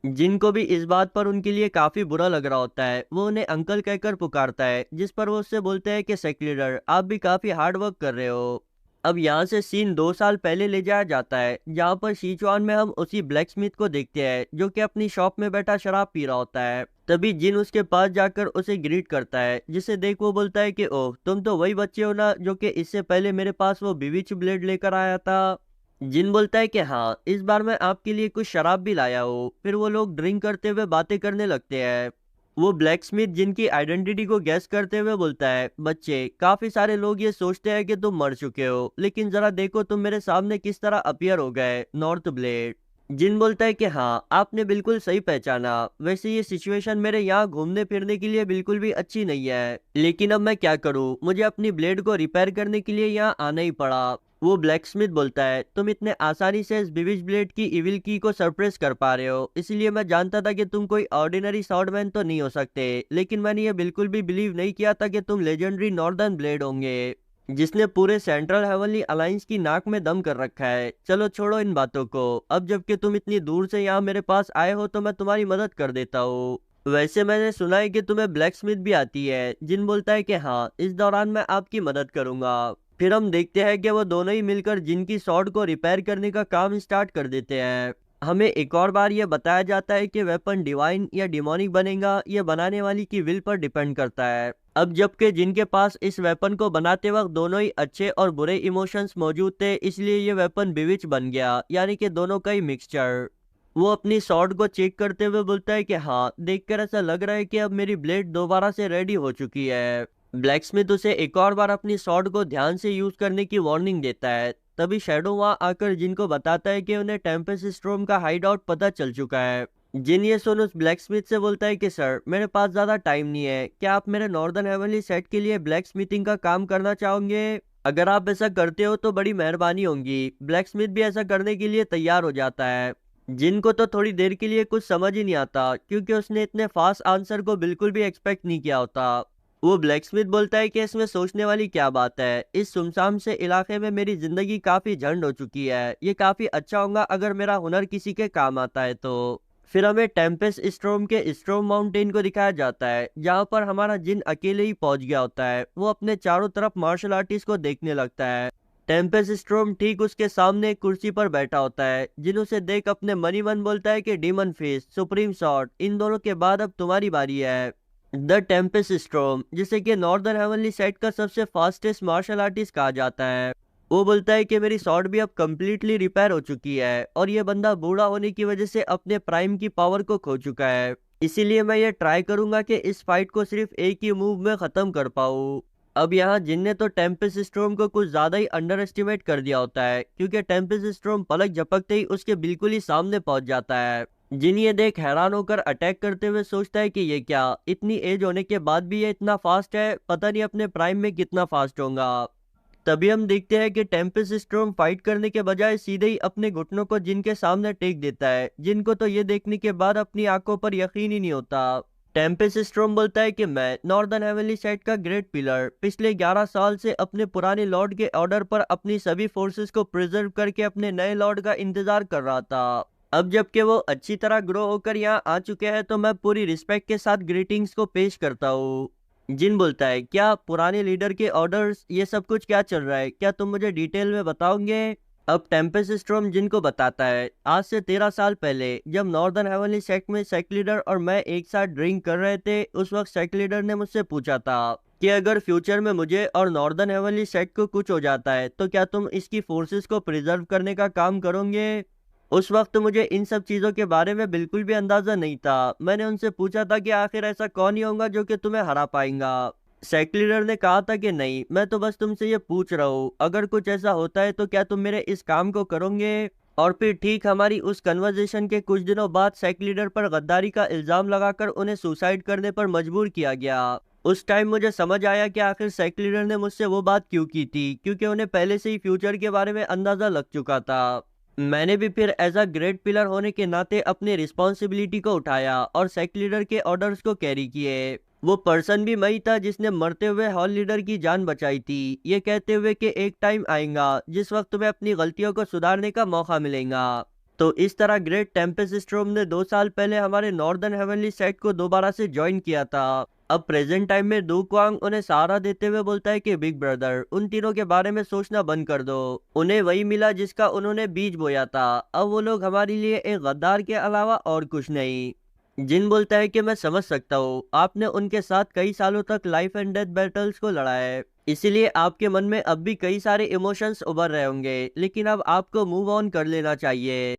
S1: जिनको भी इस बात पर उनके लिए काफी बुरा लग रहा होता है, वो उन्हें अंकल कहकर पुकारता है, जिस पर वो उससे बोलते हैं कि सेक्रेटर, आप भी काफी हार्ड वर्क कर रहे हो। अब यहाँ से सीन 2 साल पहले ले जाया जाता है, जहाँ पर सिचुआन में हम उसी ब्लैक स्मिथ को देखते हैं, जो कि अपनी शॉप में बैठा शराब पी रहा होता है। तभी जिन उसके पास जाकर उसे ग्रीट करता है, जिसे देख वो बोलता है कि ओह, तुम तो वही बच्चे हो ना जो कि इससे पहले मेरे पास वो बिविच ब्लेड लेकर आया था। जिन बोलता है कि हाँ, इस बार मैं आपके लिए कुछ शराब भी लाया हूँ। फिर वो लोग ड्रिंक करते हुए बातें करने लगते हैं। वो ब्लैक स्मिथ जिनकी आइडेंटिटी को गैस करते हुए बोलता है, बच्चे, काफी सारे लोग ये सोचते हैं कि तुम मर चुके हो, लेकिन जरा देखो तुम मेरे सामने किस तरह अपीयर हो गए, नॉर्थ ब्लेड। जिन बोलता है कि हाँ, आपने बिल्कुल सही पहचाना। वैसे ये सिचुएशन मेरे यहाँ घूमने फिरने के लिए बिल्कुल भी अच्छी नहीं है, लेकिन अब मैं क्या करूँ, मुझे अपनी ब्लेड को रिपेयर करने के लिए यहाँ आना ही पड़ा। वो ब्लैक स्मिथ बोलता है, तुम इतने आसानी से इस बिविज ब्लेड की इविल की को सरप्रेस कर पा रहे हो, इसलिए मैं जानता था कि तुम कोई ऑर्डिनरी स्वॉर्डमैन तो नहीं हो सकते, लेकिन मैंने ये बिल्कुल भी बिलीव नहीं किया था कि तुम लेजेंडरी नॉर्दर्न ब्लेड होंगे, जिसने पूरे सेंट्रल हेवनली अलायंस की नाक में दम कर रखा है। चलो छोड़ो इन बातों को, अब जबकि तुम इतनी दूर से यहाँ मेरे पास आए हो तो मैं तुम्हारी मदद कर देता हूँ। वैसे मैंने सुना है कि तुम्हें ब्लैक स्मिथ भी आती है। जिन बोलता है कि हाँ, इस दौरान मैं आपकी मदद करूंगा। फिर हम देखते हैं कि वो दोनों ही मिलकर जिनकी स्वॉर्ड को रिपेयर करने का काम स्टार्ट कर देते हैं। हमें एक और बार यह बताया जाता है कि वेपन डिवाइन या डिमोनिक बनेगा, यह बनाने वाली की विल पर डिपेंड करता है। अब जबकि जिनके पास इस वेपन को बनाते वक्त दोनों ही अच्छे और बुरे इमोशंस मौजूद थे, इसलिए ये वेपन बिविच बन गया, यानी कि दोनों का ही मिक्सचर। वो अपनी स्वॉर्ड को चेक करते हुए बोलता है कि हाँ, देखकर ऐसा लग रहा है कि अब मेरी ब्लेड दोबारा से रेडी हो चुकी है। ब्लैक स्मिथ उसे एक और बार अपनी स्वॉर्ड को ध्यान से यूज करने की वार्निंग देता है। तभी शैडो वहां आकर जिनको बताता है कि उन्हें टेम्पेस्ट स्टॉर्म का हाइड आउट पता चल चुका है। जिन ये सुन उस ब्लैक स्मिथ से बोलता है कि सर, मेरे पास ज्यादा टाइम नहीं है, क्या आप मेरे नॉर्दर्न हेवनली सेट के लिए ब्लैक स्मिथिंग का काम करना चाहोगे? अगर आप ऐसा करते हो तो बड़ी मेहरबानी होगी। ब्लैक स्मिथ भी ऐसा करने के लिए तैयार हो जाता है। जिनको तो थोड़ी देर के लिए कुछ समझ ही नहीं आता, क्योंकि उसने इतने फास्ट आंसर को बिल्कुल भी एक्सपेक्ट नहीं किया होता। वो ब्लैक स्मिथ बोलता है कि इसमें सोचने वाली क्या बात है, इस सुनसान से इलाके में मेरी जिंदगी काफी झंड हो चुकी है, ये काफी अच्छा होगा अगर मेरा हुनर किसी के काम आता है तो। फिर हमें टेम्पेस्ट स्टॉर्म के स्टॉर्म माउंटेन को दिखाया जाता है, जहाँ पर हमारा जिन अकेले ही पहुंच गया होता है। वो अपने चारों तरफ मार्शल आर्टिस्ट को देखने लगता है। टेम्पेस्ट स्टॉर्म ठीक उसके सामने एक कुर्सी पर बैठा होता है। जिन उसे देख अपने मनी मन बोलता है कि डीमन फेस, सुप्रीम शॉट, इन दोनों के बाद अब तुम्हारी बारी है। द टेम्पेस्ट स्टॉर्म, जिसे कि नॉर्दर्न हेवनली साइड का सबसे फास्टेस्ट मार्शल आर्टिस्ट कहा जाता है, वो बोलता है कि मेरी स्वॉर्ड भी अब कंप्लीटली रिपेयर हो चुकी है और ये बंदा बूढ़ा होने की वजह से अपने प्राइम की पावर को खो चुका है। इसीलिए मैं ये ट्राई करूंगा कि इस फाइट को सिर्फ एक ही मूव में खत्म कर पाऊँ। अब यहाँ जिन ने तो टेम्पेस्ट स्टॉर्म को कुछ ज्यादा ही अंडर एस्टिमेट कर दिया होता है, क्योंकि टेम्पेस्ट स्टॉर्म पलक झपकते ही उसके बिल्कुल ही सामने पहुंच जाता है। जिन ये देख हैरान होकर अटैक करते हुए सोचता है कि ये क्या, इतनी एज होने के बाद भी ये इतना फास्ट है, पता नहीं अपने प्राइम में कितना फास्ट होगा। तभी हम देखते हैं कि टेम्पेस्ट स्टॉर्म फाइट करने के बजाय सीधे ही अपने घुटनों को जिन के सामने टेक देता है, जिनको तो ये देखने के बाद अपनी आंखों पर यकीन ही नहीं होता। टेम्पेस्ट स्टॉर्म बोलता है कि मैं नॉर्दर्न हेवनली साइड का ग्रेट पिलर पिछले 11 साल से अपने पुराने लॉर्ड के ऑर्डर पर अपनी सभी फोर्सेस को प्रिजर्व करके अपने नए लॉर्ड का इंतजार कर रहा था। अब जबकि वो अच्छी तरह ग्रो होकर यहाँ आ चुके हैं तो मैं पूरी रिस्पेक्ट के साथ ग्रीटिंग्स को पेश करता हूँ। जिन बोलता है क्या पुराने लीडर के ऑर्डर्स, ये सब कुछ क्या चल रहा है, क्या तुम मुझे डिटेल में बताओगे। अब टेम्पेस्ट स्टॉर्म जिनको बताता है आज से 13 साल पहले जब नॉर्दर्न हेवनली सेक्ट में सेक्ट लीडर और मैं एक साथ ड्रिंक कर रहे थे, उस वक्त सेक्ट लीडर ने मुझसे पूछा था कि अगर फ्यूचर में मुझे और नॉर्दर्न हेवनली सेक्ट को कुछ हो जाता है तो क्या तुम इसकी फोर्सेस को प्रिजर्व करने का काम करोगे। उस वक्त मुझे इन सब चीजों के बारे में बिल्कुल भी अंदाजा नहीं था। मैंने उनसे पूछा था कि आखिर ऐसा कौन ही होगा जो कि तुम्हें हरा पाएगा। सेक्ट लीडर ने कहा था कि नहीं, मैं तो बस तुमसे ये पूछ रहा हूँ, अगर कुछ ऐसा होता है तो क्या तुम मेरे इस काम को करोगे। और फिर ठीक हमारी उस कन्वर्सेशन के कुछ दिनों बाद सेक्ट लीडर पर गद्दारी का इल्जाम लगाकर उन्हें सुसाइड करने पर मजबूर किया गया। उस टाइम मुझे समझ आया कि आखिर सेक्ट लीडर ने मुझसे वो बात क्यों की थी, क्योंकि उन्हें पहले से ही फ्यूचर के बारे में अंदाजा लग चुका था। मैंने भी फिर एज अ ग्रेट पिलर होने के नाते अपनी रिस्पॉन्सिबिलिटी को उठाया और सेक्ट लीडर के ऑर्डर्स को कैरी किए। वो पर्सन भी मैं ही था जिसने मरते हुए हॉल लीडर की जान बचाई थी, ये कहते हुए कि एक टाइम आएगा जिस वक्त तुम्हें अपनी गलतियों को सुधारने का मौका मिलेगा। तो इस तरह ग्रेट टेम्पेस्ट स्टॉर्म ने 2 साल पहले हमारे नॉर्दर्न हेवनली सेक्ट को दोबारा से ज्वाइन किया था। अब प्रेजेंट टाइम में डू क्वांग उन्हें सहारा देते हुए बोलता है कि बिग ब्रदर, उन तीनों के बारे में सोचना बंद कर दो। उन्हें वही मिला जिसका उन्होंने बीज बोया था। अब वो लोग हमारे लिए एक गद्दार के अलावा और कुछ नहीं। जिन बोलता है कि मैं समझ सकता हूँ, आपने उनके साथ कई सालों तक लाइफ एंड डेथ बैटल्स को लड़ा है, इसीलिए आपके मन में अब भी कई सारे इमोशंस उभर रहे होंगे, लेकिन अब आपको मूव ऑन कर लेना चाहिए।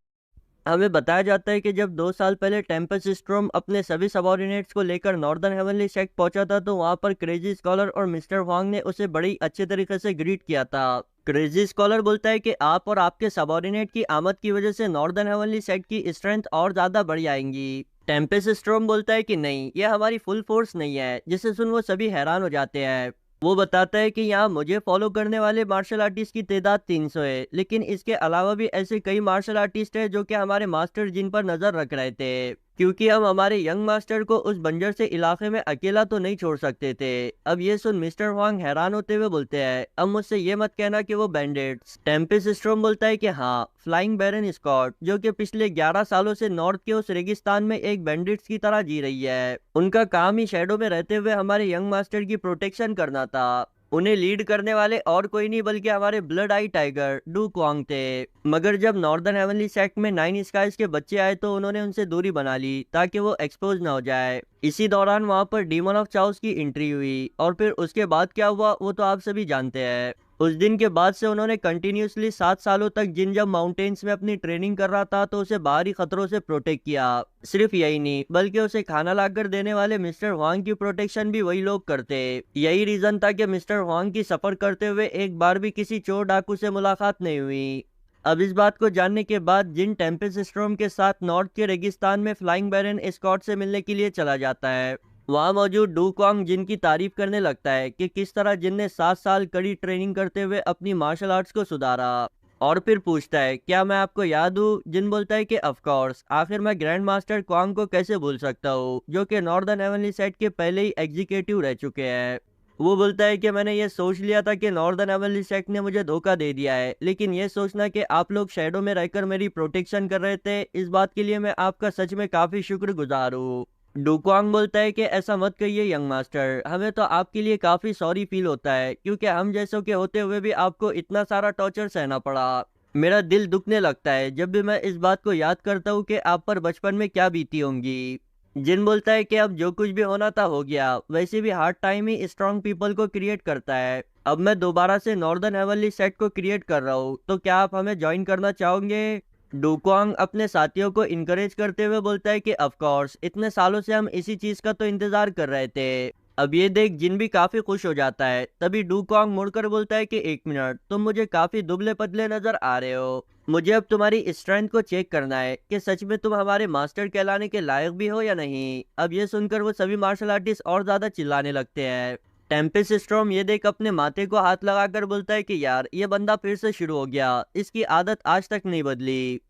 S1: हमें बताया जाता है कि जब 2 साल पहले टेम्पेस्ट स्टॉर्म अपने सभी सबॉर्डिनेट्स को लेकर नॉर्दर्न हेवनली सेक्ट पहुंचा था तो वहां पर क्रेजी स्कॉलर और मिस्टर वांग ने उसे बड़ी अच्छे तरीके से ग्रीट किया था। क्रेजी स्कॉलर बोलता है कि आप और आपके सबॉर्डिनेट की आमद की वजह से नॉर्दर्न हेवनली सेक्ट की स्ट्रेंथ और ज्यादा बढ़ जाएंगी। टेम्पेस्ट स्टॉर्म बोलता है कि नहीं, यह हमारी फुल फोर्स नहीं है, जिसे सुन वो सभी हैरान हो जाते हैं। वो बताता है कि यहाँ मुझे फॉलो करने वाले मार्शल आर्टिस्ट की तादाद 300 है, लेकिन इसके अलावा भी ऐसे कई मार्शल आर्टिस्ट हैं जो कि हमारे मास्टर जिन पर नजर रख रहे थे, क्योंकि हम हमारे यंग मास्टर को उस बंजर से इलाके में अकेला तो नहीं छोड़ सकते थे। अब ये सुन मिस्टर वांग हैरान होते हुए बोलते हैं, अब मुझसे ये मत कहना कि वो बैंडेट्स। टेम्पेस्ट स्टॉर्म बोलता है कि हाँ, फ्लाइंग बैरन स्कॉट जो कि पिछले 11 सालों से नॉर्थ के उस रेगिस्तान में एक बैंडिट्स की तरह जी रही है, उनका काम ही शैडो में रहते हुए हमारे यंग मास्टर की प्रोटेक्शन करना था। उन्हें लीड करने वाले और कोई नहीं बल्कि हमारे Blood Eye Tiger Du Kwang थे। मगर जब नॉर्दर्न हेवनली सेक्ट में 9 स्काइज के बच्चे आए तो उन्होंने उनसे दूरी बना ली ताकि वो एक्सपोज ना हो जाए। इसी दौरान वहां पर डीमन ऑफ चाउस की एंट्री हुई और फिर उसके बाद क्या हुआ वो तो आप सभी जानते हैं। उस दिन के बाद से उन्होंने कंटिन्यूसली 7 सालों तक जिन जब माउंटेन्स में अपनी ट्रेनिंग कर रहा था तो उसे बाहरी खतरों से प्रोटेक्ट किया। सिर्फ यही नहीं बल्कि उसे खाना लाकर देने वाले मिस्टर वांग की प्रोटेक्शन भी वही लोग करते। यही रीजन था कि मिस्टर वांग की सफर करते हुए एक बार भी किसी चोर डाकू से मुलाकात नहीं हुई। अब इस बात को जानने के बाद जिन टेम्पेस्ट स्टॉर्म के साथ नॉर्थ के रेगिस्तान में फ्लाइंग बैरन स्कॉट से मिलने के लिए चला जाता है। वहां मौजूद डू क्वांग जिन की तारीफ करने लगता है कि किस तरह जिन ने 7 साल कड़ी ट्रेनिंग करते हुए अपनी मार्शल आर्ट्स को सुधारा। और फिर पूछता है, क्या मैं आपको याद हूँ। जिन बोलता है कि ऑफ कोर्स, आखिर मैं ग्रैंड मास्टर क्वांग को कैसे भूल सकता हूँ, जो कि नॉर्दर्न हेवनली सेक्ट के पहले ही एग्जीक्यूटिव रह चुके हैं। वो बोलता है कि मैंने ये सोच लिया था कि नॉर्दर्न हेवनली सेक्ट ने मुझे धोखा दे दिया है, लेकिन ये सोचना कि आप लोग शैडो में रहकर मेरी प्रोटेक्शन कर रहे थे, इस बात के लिए मैं आपका सच में काफी शुक्रगुजार हूँ। डुक्वांग बोलता है कि ऐसा मत कहिए यंग मास्टर, हमें तो आपके लिए काफी सॉरी फील होता है क्योंकि हम जैसों के होते हुए भी आपको इतना सारा टॉर्चर सहना पड़ा। मेरा दिल दुखने लगता है जब भी मैं इस बात को याद करता हूँ कि आप पर बचपन में क्या बीती होंगी। जिन बोलता है कि अब जो कुछ भी होना था हो गया, वैसे भी हार्ड टाइम ही स्ट्रॉन्ग पीपल को क्रिएट करता है। अब मैं दोबारा से नॉर्दर्न हेवनली सेट को क्रिएट कर रहा हूँ, तो क्या आप हमें ज्वाइन करना चाहोगे। डुक्वांग अपने साथियों को इनकरेज करते हुए बोलता है कि ऑफ कोर्स, इतने सालों से हम इसी चीज का तो इंतजार कर रहे थे। अब ये देख जिन भी काफी खुश हो जाता है। तभी डूकॉन्ग मुड़कर बोलता है कि एक मिनट, तुम मुझे काफी दुबले पतले नजर आ रहे हो। मुझे अब तुम्हारी स्ट्रेंथ को चेक करना है कि सच में तुम हमारे मास्टर कहलाने के लायक भी हो या नहीं। अब ये सुनकर वो सभी मार्शल आर्टिस्ट और ज्यादा चिल्लाने लगते हैं। टेम्पेस्ट स्टॉर्म ये देख अपने माथे को हाथ लगाकर बोलता है कि यार ये बंदा फिर से शुरू हो गया, इसकी आदत आज तक नहीं बदली।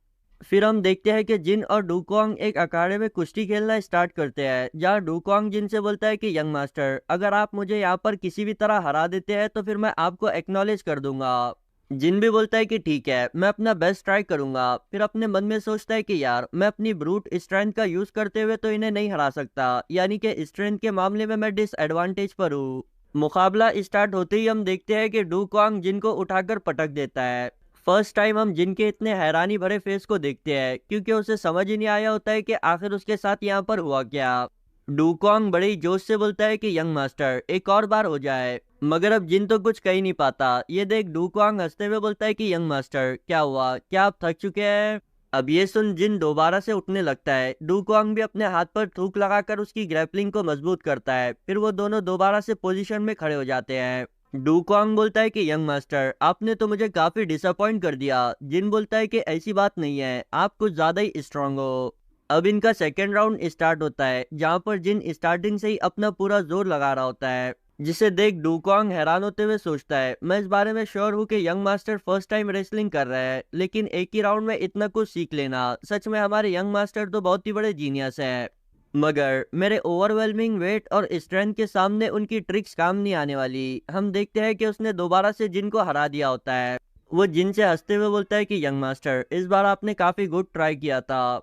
S1: फिर हम देखते हैं कि जिन और डूकॉन्ग एक अखाड़े में कुश्ती खेलना स्टार्ट करते हैं, जहां डूकॉन्ग जिन से बोलता है कि यंग मास्टर, अगर आप मुझे यहाँ पर किसी भी तरह हरा देते हैं तो फिर मैं आपको एक्नॉलेज कर दूंगा। जिन भी बोलता है कि ठीक है, मैं अपना बेस्ट ट्राई करूंगा। फिर अपने मन में सोचता है कि यार मैं अपनी ब्रूट स्ट्रेंथ का यूज करते हुए तो इन्हें नहीं हरा सकता, यानी कि स्ट्रेंथ के मामले में मैं डिसएडवांटेज पर हूँ। मुकाबला स्टार्ट होते ही हम देखते हैं कि डूकॉन्ग जिन को उठाकर पटक देता है। फर्स्ट टाइम हम जिन के इतने हैरानी भरे फेस को देखते हैं, क्योंकि उसे समझ ही नहीं आया होता है कि आखिर उसके साथ यहाँ पर हुआ क्या। डूकॉन्ग बड़े ही जोश से बोलता है कि यंग मास्टर एक और बार हो जाए, मगर अब जिन तो कुछ कह ही नहीं पाता। ये देख डूकॉन्ग हंसते हुए बोलता है कि यंग मास्टर क्या हुआ, क्या आप थक चुके हैं। अब ये सुन जिन दोबारा से उठने लगता है। डूकॉन्ग भी अपने हाथ पर थूक लगाकर उसकी ग्रैपलिंग को मजबूत करता है। फिर वो दोनों दोबारा से पोजीशन में खड़े हो जाते हैं। डूकॉन्ग बोलता है कि यंग मास्टर आपने तो मुझे काफी डिसअपॉइंट कर दिया। जिन बोलता है कि ऐसी बात नहीं है, आप कुछ ज्यादा ही स्ट्रांग हो। अब इनका सेकेंड राउंड स्टार्ट होता है, जहां पर जिन स्टार्टिंग से ही अपना पूरा जोर लगा रहा होता है, जिसे देख डूकॉन्ग हैरान होते हुए सोचता है, मैं इस बारे में श्योर हूँ कि young master first time wrestling कर रहा है, लेकिन एक ही राउंड में इतना कुछ सीख लेना, सच में हमारे यंग मास्टर तो बहुत ही बड़े जीनियस हैं। मगर मेरे ओवरवेलमिंग वेट और स्ट्रेंथ के सामने उनकी ट्रिक्स काम नहीं आने वाली। हम देखते हैं कि उसने दोबारा से जिन को हरा दिया होता है। वो जिन से हंसते हुए बोलता है कि यंग मास्टर इस बार आपने काफी गुड ट्राई किया था।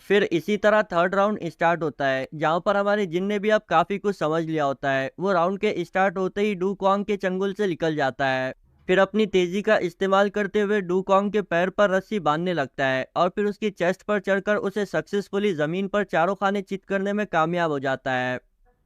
S1: फिर इसी तरह थर्ड राउंड स्टार्ट होता है, जहां पर हमारे जिन ने भी अब काफी कुछ समझ लिया होता है। वो राउंड के स्टार्ट होते ही डूकॉन्ग के चंगुल से निकल जाता है। फिर अपनी तेजी का इस्तेमाल करते हुए डूकॉन्ग के पैर पर रस्सी बांधने लगता है और फिर उसकी चेस्ट पर चढ़कर उसे सक्सेसफुली जमीन पर चारों खाने चित करने में कामयाब हो जाता है।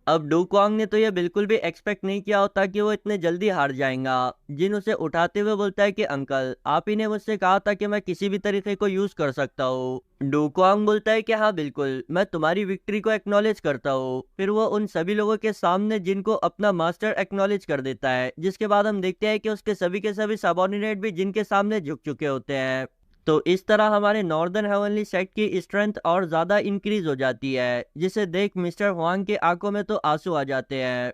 S1: अब डूकॉन्ग ने तो यह बिल्कुल भी एक्सपेक्ट नहीं किया होता कि वो इतने जल्दी हार जाएगा। जिन उसे उठाते हुए बोलता है कि अंकल आप ही ने मुझसे कहा था कि मैं किसी भी तरीके को यूज कर सकता हूँ। डूकॉन्ग बोलता है कि हाँ बिल्कुल, मैं तुम्हारी विक्ट्री को एक्नॉलेज करता हूँ। फिर वो उन सभी लोगों के सामने जिनको अपना मास्टर एक्नॉलेज कर देता है, जिसके बाद हम देखते हैं कि उसके सभी के सभी सबॉर्डिनेट भी जिनके सामने झुक चुके होते हैं। तो इस तरह हमारे नॉर्दर्न हेवनली सेक्ट की स्ट्रेंथ और ज्यादा इंक्रीज हो जाती है, जिसे देख मिस्टर हुआंग के आंखों में तो आंसू आ जाते हैं।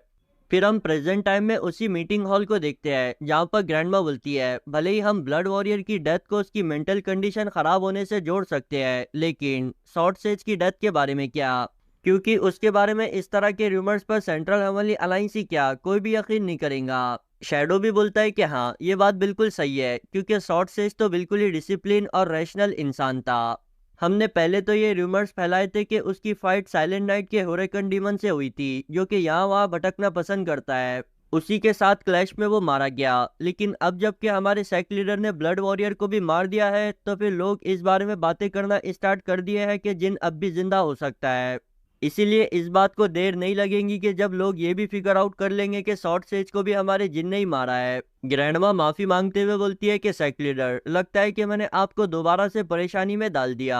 S1: फिर हम प्रेजेंट टाइम में उसी मीटिंग हॉल को देखते हैं, जहां पर ग्रैंडमा बोलती है, भले ही हम ब्लड वॉरियर की डेथ को उसकी मेंटल कंडीशन खराब होने से जोड़ सकते हैं, लेकिन शॉर्ट सेज की डेथ के बारे में क्या, क्योंकि उसके बारे में इस तरह के रूमर्स पर सेंट्रल हेवनली अलायंस ही क्या कोई भी यकीन नहीं करेगा। शैडो भी बोलता है कि हाँ ये बात बिल्कुल सही है, क्योंकि शॉर्ट सेज तो बिल्कुल ही डिसिप्लिन और रैशनल इंसान था। हमने पहले तो ये रूमर्स फैलाए थे कि उसकी फाइट साइलेंट नाइट के हुरिकन डीमन से हुई थी, जो कि यहाँ वहाँ भटकना पसंद करता है। उसी के साथ क्लैश में वो मारा गया, लेकिन अब जबकि हमारे सेक्ट लीडर ने ब्लड वॉरियर को भी मार दिया है, तो फिर लोग इस बारे में बातें करना स्टार्ट कर दिए हैं कि जिन अब भी जिंदा हो सकता है। इसीलिए इस बात को देर नहीं लगेगी कि जब लोग ये भी फिगर आउट कर लेंगे कि शॉर्ट सेज को भी हमारे जिन ने ही मारा है। ग्रैंडमा माफी मांगते हुए बोलती है कि सेक्ट लीडर, लगता है कि मैंने आपको दोबारा से परेशानी में डाल दिया।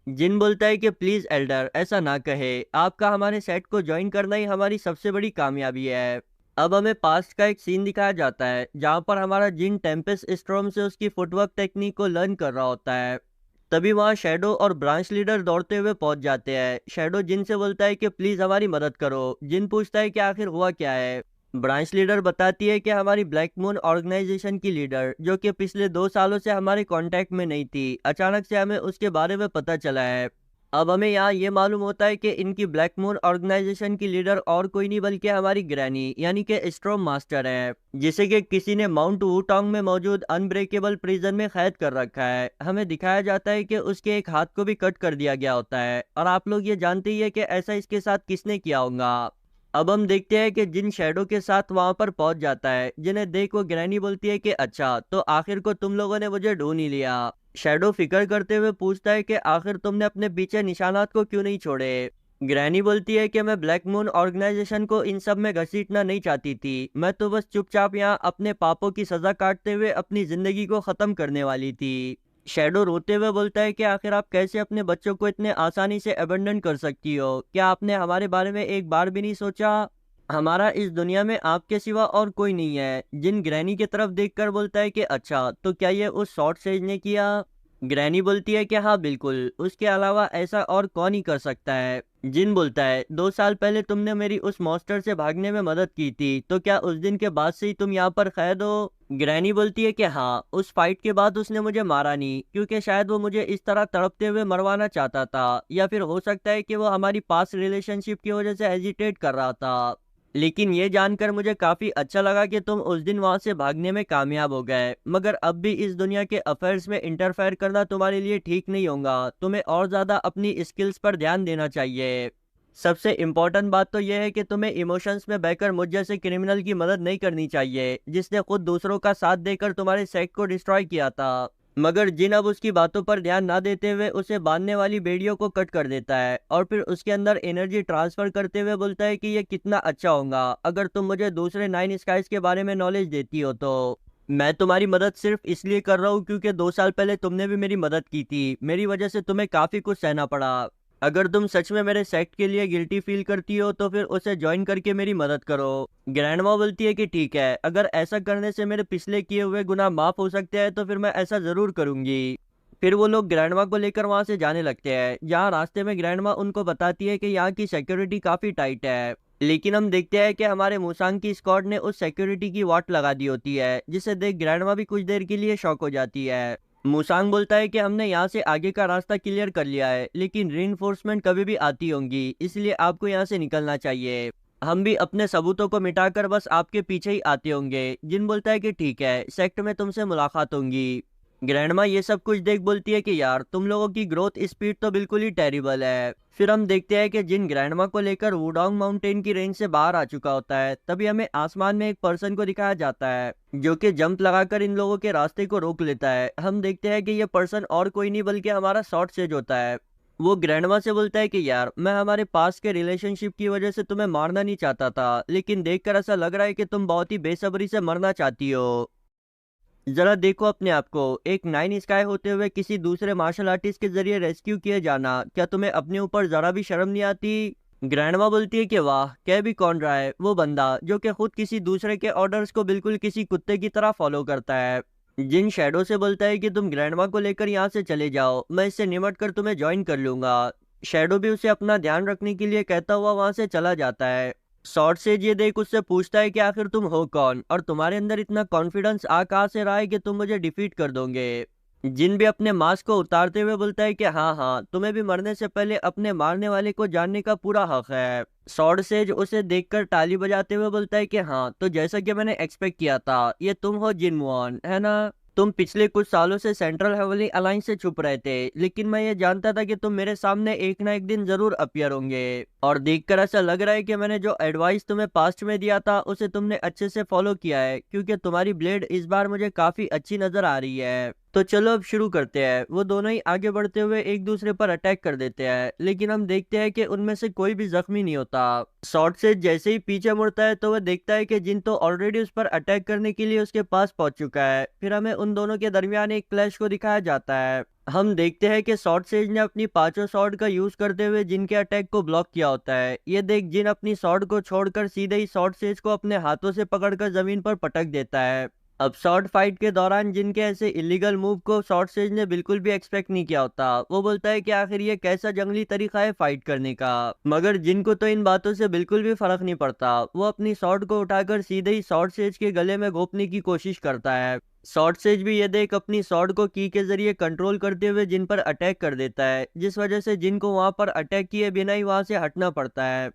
S1: जिन बोलता है कि प्लीज एल्डर ऐसा ना कहे, आपका हमारे सेट को ज्वाइन करना ही हमारी सबसे बड़ी कामयाबी है। अब हमें पास्ट का एक सीन दिखाया जाता है, जहां पर हमारा जिन टेम्पेस्ट स्टॉर्म से उसकी फुटवर्क टेक्निक को लर्न कर रहा होता है। तभी वहां शैडो और ब्रांच लीडर दौड़ते हुए पहुंच जाते हैं। शैडो जिन से बोलता है कि प्लीज हमारी मदद करो। जिन पूछता है कि आखिर हुआ क्या है। ब्रांच लीडर बताती है कि हमारी ब्लैक मून ऑर्गेनाइजेशन की लीडर, जो कि पिछले 2 सालों से हमारे कांटेक्ट में नहीं थी, अचानक से हमें उसके बारे में पता चला है। अब हमें यहाँ ये मालूम होता है कि इनकी ब्लैक मून ऑर्गेनाइजेशन की लीडर और कोई नहीं बल्कि हमारी ग्रैनी यानी कि स्ट्रॉम मास्टर है, जिसे कि किसी ने माउंट वूटोंग में मौजूद अनब्रेकेबल प्रिजन में कैद कर रखा है। हमें दिखाया जाता है कि उसके एक हाथ को भी कट कर दिया गया होता है, और आप लोग ये जानते ही है कि ऐसा इसके साथ किसने किया होगा। अब हम देखते हैं कि जिन शैडो के साथ वहां पर पहुंच जाता है, जिन्हें देख वो ग्रैनी बोलती है कि अच्छा तो आखिर को तुम लोगों ने मुझे ढूंढ ही लिया। शैडो फिक्र करते हुए पूछता है कि आखिर तुमने अपने पीछे निशानात को क्यों नहीं छोड़े। ग्रैनी बोलती है कि मैं ब्लैक मून ऑर्गेनाइजेशन को इन सब में घसीटना नहीं चाहती थी, मैं तो बस चुपचाप यहाँ अपने पापों की सजा काटते हुए अपनी जिंदगी को खत्म करने वाली थी। शैडो रोते हुए बोलता है कि आखिर आप कैसे अपने बच्चों को इतने आसानी से अबेंडन कर सकती हो, क्या आपने हमारे बारे में एक बार भी नहीं सोचा। हमारा इस दुनिया में आपके सिवा और कोई नहीं है। जिन ग्रैनी की तरफ देखकर बोलता है कि अच्छा, तो क्या ये उस शॉर्ट सेज ने किया? ग्रैनी बोलती है कि हाँ बिल्कुल, उसके अलावा ऐसा और कौन ही कर सकता है। जिन बोलता है 2 साल पहले तुमने मेरी उस मॉन्स्टर से भागने में मदद की थी, तो क्या उस दिन के बाद से ही तुम यहाँ पर कैद हो? ग्रैनी बोलती है कि हाँ, उस फाइट के बाद उसने मुझे मारा नहीं, क्योंकि शायद वो मुझे इस तरह तड़पते हुए मरवाना चाहता था, या फिर हो सकता है कि वो हमारी पास्ट रिलेशनशिप की वजह से हेजिटेट कर रहा था। लेकिन ये जानकर मुझे काफी अच्छा लगा कि तुम उस दिन वहां से भागने में कामयाब हो गए, मगर अब भी इस दुनिया के अफेयर्स में इंटरफेयर करना तुम्हारे लिए ठीक नहीं होगा। तुम्हें और ज्यादा अपनी स्किल्स पर ध्यान देना चाहिए। सबसे इम्पोर्टेंट बात तो यह है कि तुम्हें इमोशंस में बहकर मुझ जैसे क्रिमिनल की मदद नहीं करनी चाहिए, जिसने खुद दूसरों का साथ देकर तुम्हारे सेक्ट को डिस्ट्रॉय किया था। मगर जिन अब उसकी बातों पर ध्यान ना देते हुए उसे बांधने वाली बेड़ियों को कट कर देता है, और फिर उसके अंदर एनर्जी ट्रांसफर करते हुए बोलता है कि ये कितना अच्छा होगा अगर तुम मुझे दूसरे 9 स्काइज के बारे में नॉलेज देती हो। तो मैं तुम्हारी मदद सिर्फ इसलिए कर रहा हूँ क्योंकि 2 साल पहले तुमने भी मेरी मदद की थी। मेरी वजह से तुम्हें काफी कुछ सहना पड़ा। अगर तुम सच में मेरे सेक्ट के लिए गिल्टी फील करती हो तो फिर उसे ज्वाइन करके मेरी मदद करो। ग्रैंडमा बोलती है कि ठीक है, अगर ऐसा करने से मेरे पिछले किए हुए गुनाह माफ हो सकते हैं तो फिर मैं ऐसा जरूर करूंगी। फिर वो लोग ग्रैंडमा को लेकर वहां से जाने लगते हैं, जहाँ रास्ते में ग्रैंडमा उनको बताती है कि यहाँ की सिक्योरिटी काफी टाइट है। लेकिन हम देखते हैं कि हमारे मुसांग की स्क्वाड ने उस सिक्योरिटी की वाट लगा दी होती है, जिसे देख ग्रैंडमा भी कुछ देर के लिए शॉक हो जाती है। मुसांग बोलता है कि हमने यहाँ से आगे का रास्ता क्लियर कर लिया है, लेकिन रीइंफोर्समेंट कभी भी आती होंगी, इसलिए आपको यहाँ से निकलना चाहिए। हम भी अपने सबूतों को मिटाकर बस आपके पीछे ही आते होंगे। जिन बोलता है कि ठीक है, सेक्ट में तुमसे मुलाकात होंगी। ग्रैंडमा ये सब कुछ देख बोलती है कि यार, तुम लोगों की ग्रोथ स्पीड तो बिल्कुल ही टेरिबल है। फिर हम देखते हैं कि जिन ग्रैंडमा को लेकर वुडोंग माउंटेन की रेंज से बाहर आ चुका होता है, तभी हमें आसमान में एक पर्सन को दिखाया जाता है, जो कि जंप लगाकर इन लोगों के रास्ते को रोक लेता है। हम देखते हैं कि ये पर्सन और कोई नहीं बल्कि हमारा शॉर्ट सेज होता है। वो ग्रैंडमा से बोलता है कि यार, मैं हमारे पास के रिलेशनशिप की वजह से तुम्हें मारना नहीं चाहता था, लेकिन देखकर ऐसा लग रहा है कि तुम बहुत ही बेसब्री से मरना चाहती हो। जरा देखो अपने आप को, एक 9 स्काई होते हुए किसी दूसरे मार्शल आर्टिस्ट के जरिए रेस्क्यू किए जाना, क्या तुम्हें अपने ऊपर जरा भी शर्म नहीं आती? ग्रैंडमा बोलती है कि वाह, कह भी कौन रहा है वो बंदा जो कि खुद किसी दूसरे के ऑर्डर्स को बिल्कुल किसी कुत्ते की तरह फॉलो करता है। जिन शैडो से बोलता है कि तुम ग्रैंडमा को लेकर यहाँ से चले जाओ, मैं इससे निमट कर तुम्हें ज्वाइन कर लूंगा। शैडो भी उसे अपना ध्यान रखने के लिए कहता हुआ वहां से चला जाता है। शॉर्ट से ये देख उससे पूछता है कि आखिर तुम हो कौन, और तुम्हारे अंदर इतना कॉन्फिडेंस आ कहाँ से रहा है कि तुम मुझे डिफीट कर दोगे? जिन भी अपने मास्क को उतारते हुए बोलता है कि हाँ हाँ, तुम्हें भी मरने से पहले अपने मारने वाले को जानने का पूरा हक है। शॉर्ट सेज उसे देखकर ताली बजाते हुए बोलता है कि हाँ, तो जैसा कि मैंने एक्सपेक्ट किया था, ये तुम हो जिन मुआन, है ना? तुम पिछले कुछ सालों से सेंट्रल हेवनली अलायंस से छुप रहे थे, लेकिन मैं ये जानता था कि तुम मेरे सामने एक ना एक दिन जरूर अपीयर होंगे। और देखकर ऐसा लग रहा है कि मैंने जो एडवाइस तुम्हें पास्ट में दिया था उसे तुमने अच्छे से फॉलो किया है, क्योंकि तुम्हारी ब्लेड इस बार मुझे काफी अच्छी नजर आ रही है। तो चलो अब शुरू करते हैं। वो दोनों ही आगे बढ़ते हुए एक दूसरे पर अटैक कर देते हैं, लेकिन हम देखते हैं कि उनमें से कोई भी जख्मी नहीं होता। शॉर्ट से जैसे ही पीछे मुड़ता है तो वह देखता है कि जिन तो ऑलरेडी उस पर अटैक करने के लिए उसके पास पहुंच चुका है। फिर हमें उन दोनों के दरमियान एक क्लैश को दिखाया जाता है। हम देखते हैं कि शॉर्ट सेज ने अपनी पांचों शॉट का यूज करते हुए जिन के अटैक को ब्लॉक किया होता है। ये देख जिन अपनी शॉट को छोड़कर सीधे ही शॉर्ट सेज को अपने हाथों से पकड़कर जमीन पर पटक देता है। अब शॉर्ट फाइट के दौरान जिनके ऐसे इलीगल मूव को शॉर्ट सेज ने बिल्कुल भी एक्सपेक्ट नहीं किया होता। वो बोलता है कि आखिर ये कैसा जंगली तरीका है फाइट करने का, मगर जिनको तो इन बातों से बिल्कुल भी फर्क नहीं पड़ता। वो अपनी शॉर्ट को उठाकर सीधे ही शॉर्ट सेज के गले में घोंपने की कोशिश करता है। शॉर्ट सेज भी ये देख अपनी शॉर्ट को की के जरिए कंट्रोल करते हुए जिन पर अटैक कर देता है, जिस वजह से जिन को वहां पर अटैक किए बिना ही वहां से हटना पड़ता है।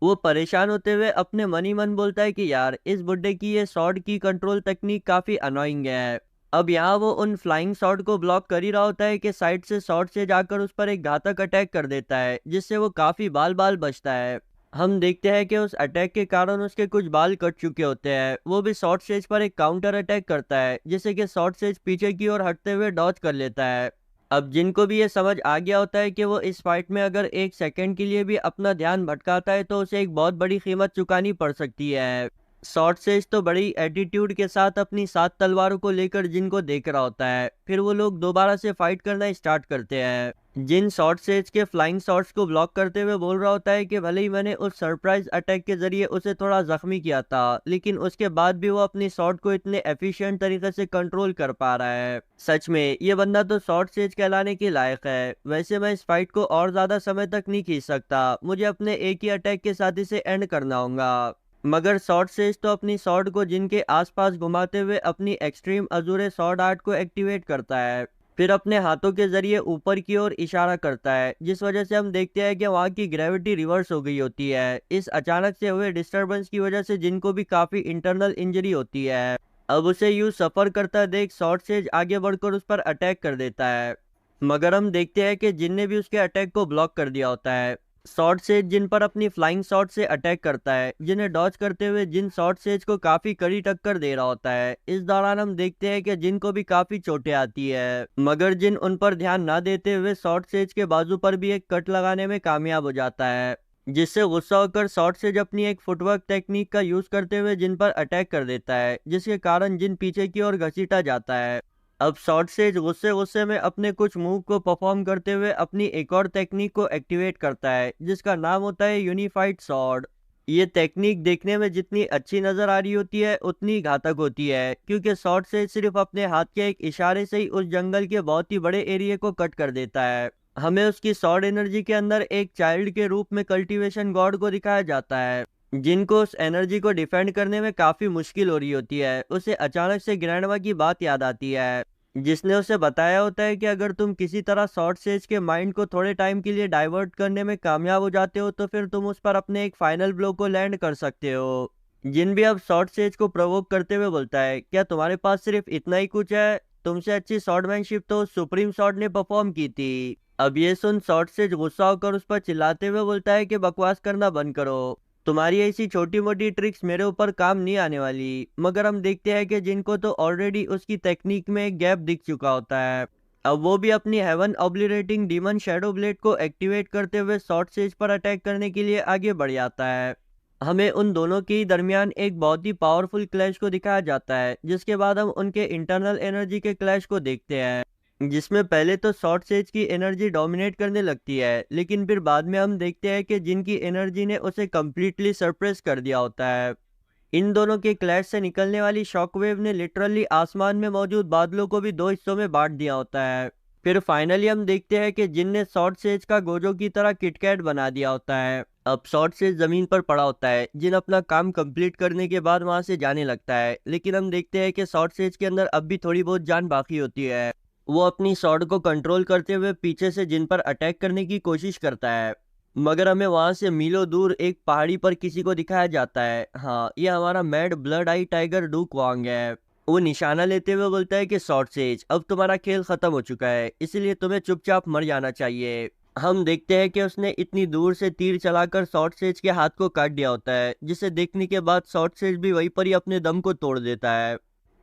S1: वो परेशान होते हुए अपने मन ही मन बोलता है कि यार, इस बुड्ढे की ये शॉट की कंट्रोल तकनीक काफी अनोइंग है। अब यहाँ वो उन फ्लाइंग शॉट को ब्लॉक कर ही रहा होता है कि साइड से शॉट से जाकर उस पर एक घातक अटैक कर देता है, जिससे वो काफी बाल बाल बचता है। हम देखते हैं कि उस अटैक के कारण उसके कुछ बाल कट चुके होते हैं। वो भी शॉर्ट सेज पर एक काउंटर अटैक करता है, जिससे कि शॉर्ट सेज पीछे की ओर हटते हुए डॉज कर लेता है। अब जिनको भी ये समझ आ गया होता है कि वो इस फाइट में अगर एक सेकंड के लिए भी अपना ध्यान भटकाता है तो उसे एक बहुत बड़ी कीमत चुकानी पड़ सकती है। शॉर्ट सेज तो बड़ी एटीट्यूड के साथ अपनी 7 तलवारों को लेकर जिन को देख रहा होता है। फिर वो लोग दोबारा से फाइट करना स्टार्ट करते हैं। जिन शॉर्ट सेज के फ्लाइंग शॉट्स को ब्लॉक करते हुए बोल रहा होता है कि भले ही मैंने उस सरप्राइज अटैक के जरिए उसे थोड़ा जख्मी किया था, लेकिन उसके बाद भी वो अपनी शॉट को इतने एफिशिएंट तरीके से कंट्रोल कर पा रहा है। सच में ये बंदा तो शॉर्ट सेज कहलाने के लायक है। वैसे मैं इस फाइट को और ज्यादा समय तक नहीं खींच सकता, मुझे अपने एक ही अटैक के साथ इसे एंड करना होगा। मगर शॉर्ट सेज तो अपनी शॉट को जिनके आसपास घुमाते हुए अपनी एक्सट्रीम अजूरे शॉट आर्ट को एक्टिवेट करता है। फिर अपने हाथों के जरिए ऊपर की ओर इशारा करता है, जिस वजह से हम देखते हैं कि वहाँ की ग्रेविटी रिवर्स हो गई होती है। इस अचानक से हुए डिस्टरबेंस की वजह से जिनको भी काफी इंटरनल इंजरी होती है। अब उसे यूं सफर करता देख शॉर्ट सेज आगे बढ़कर उस पर अटैक कर देता है। मगर हम देखते हैं कि जिन ने भी उसके अटैक को ब्लॉक कर दिया होता है। शॉर्ट सेज जिन पर अपनी फ्लाइंग शॉट से अटैक करता है, जिन्हें डॉज करते हुए जिन शॉर्ट सेज को काफी कड़ी टक्कर दे रहा होता है। इस दौरान हम देखते हैं कि जिन को भी काफी चोटें आती है, मगर जिन उन पर ध्यान ना देते हुए शॉर्ट सेज के बाजू पर भी एक कट लगाने में कामयाब हो जाता है, जिससे गुस्सा होकर शॉर्ट सेज अपनी एक फुटवर्क टेक्निक का यूज करते हुए जिन पर अटैक कर देता है, जिसके कारण जिन पीछे की ओर घसीटा जाता है। अब शॉर्ट सेज गुस्से गुस्से में अपने कुछ मूव को परफॉर्म करते हुए अपनी एक और टेक्निक को एक्टिवेट करता है, जिसका नाम होता है यूनिफाइड स्वॉर्ड। ये टेक्निक देखने में जितनी अच्छी नजर आ रही होती है उतनी घातक होती है, क्योंकि शॉर्ट सेज सिर्फ अपने हाथ के एक इशारे से ही उस जंगल के बहुत ही बड़े एरिया को कट कर देता है। हमें उसकी स्वॉर्ड एनर्जी के अंदर एक चाइल्ड के रूप में कल्टीवेशन गॉड को दिखाया जाता है, जिनको उस एनर्जी को डिफेंड करने में काफी मुश्किल हो रही होती है। उसे अचानक से ग्रैंडमा की बात याद आती है, जिसने उसे बताया होता है कि अगर तुम किसी तरह शॉर्ट सेज के माइंड को थोड़े टाइम के लिए डाइवर्ट करने में कामयाब हो जाते हो तो फिर तुम उस पर अपने एक फाइनल ब्लो को लैंड कर सकते हो। जिन भी अब शॉर्ट सेज को प्रोवोक करते हुए बोलता है, क्या तुम्हारे पास सिर्फ इतना ही कुछ है? तुमसे अच्छी शॉर्टमैनशिप तो सुप्रीम शॉर्ट ने परफॉर्म की थी। अब ये सुन शॉर्ट सेज गुस्सा होकर उस पर चिल्लाते हुए बोलता है कि बकवास करना बंद करो, तुम्हारी ऐसी छोटी मोटी ट्रिक्स मेरे ऊपर काम नहीं आने वाली। मगर हम देखते हैं कि जिनको तो ऑलरेडी उसकी टेक्निक में एक गैप दिख चुका होता है। अब वो भी अपनी हेवन ऑब्लिरेटिंग डीमन शैडो ब्लेड को एक्टिवेट करते हुए शॉर्ट सेज पर अटैक करने के लिए आगे बढ़ जाता है। हमें उन दोनों के ही दरमियान एक बहुत ही पावरफुल क्लैश को दिखाया जाता है, जिसके बाद हम उनके इंटरनल एनर्जी के क्लैश को देखते हैं, जिसमें पहले तो शॉर्ट सेज की एनर्जी डोमिनेट करने लगती है, लेकिन फिर बाद में हम देखते हैं कि जिनकी एनर्जी ने उसे कंप्लीटली सरप्रेस कर दिया होता है। इन दोनों के क्लैश से निकलने वाली शॉकवेव ने लिटरली आसमान में मौजूद बादलों को भी दो हिस्सों में बांट दिया होता है। फिर फाइनली हम देखते हैं कि जिन ने शॉर्ट सेज का गोजो की तरह किटकैट बना दिया होता है। अब शॉर्ट सेज जमीन पर पड़ा होता है, जिन अपना काम कंप्लीट करने के बाद वहां से जाने लगता है, लेकिन हम देखते हैं कि शॉर्ट सेज के अंदर अब भी थोड़ी बहुत जान बाकी होती है। वो अपनी शॉट को कंट्रोल करते हुए पीछे से जिन पर अटैक करने की कोशिश करता है, मगर हमें वहां से मीलों दूर एक पहाड़ी पर किसी को दिखाया जाता है। हाँ, ये हमारा Mad Blood Eye Tiger Du Kwang है। वो निशाना लेते हुए बोलता है कि शॉर्ट सेज, अब तुम्हारा खेल खत्म हो चुका है, इसलिए तुम्हें चुपचाप मर जाना चाहिए। हम देखते हैं कि उसने इतनी दूर से तीर चलाकर शॉर्ट सेज के हाथ को काट दिया होता है, जिसे देखने के बाद शॉर्ट सेज भी वहीं पर ही अपने दम को तोड़ देता है।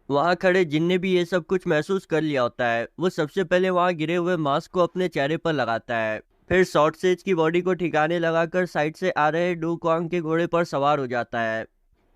S1: वहां खड़े जिनने भी ये सब कुछ महसूस कर लिया होता है, वो सबसे पहले वहां गिरे हुए मास्क को अपने चेहरे पर लगाता है। फिर शॉर्ट सेज की बॉडी को ठिकाने लगाकर साइड से आ रहे डूक्वांग के घोड़े पर सवार हो जाता है।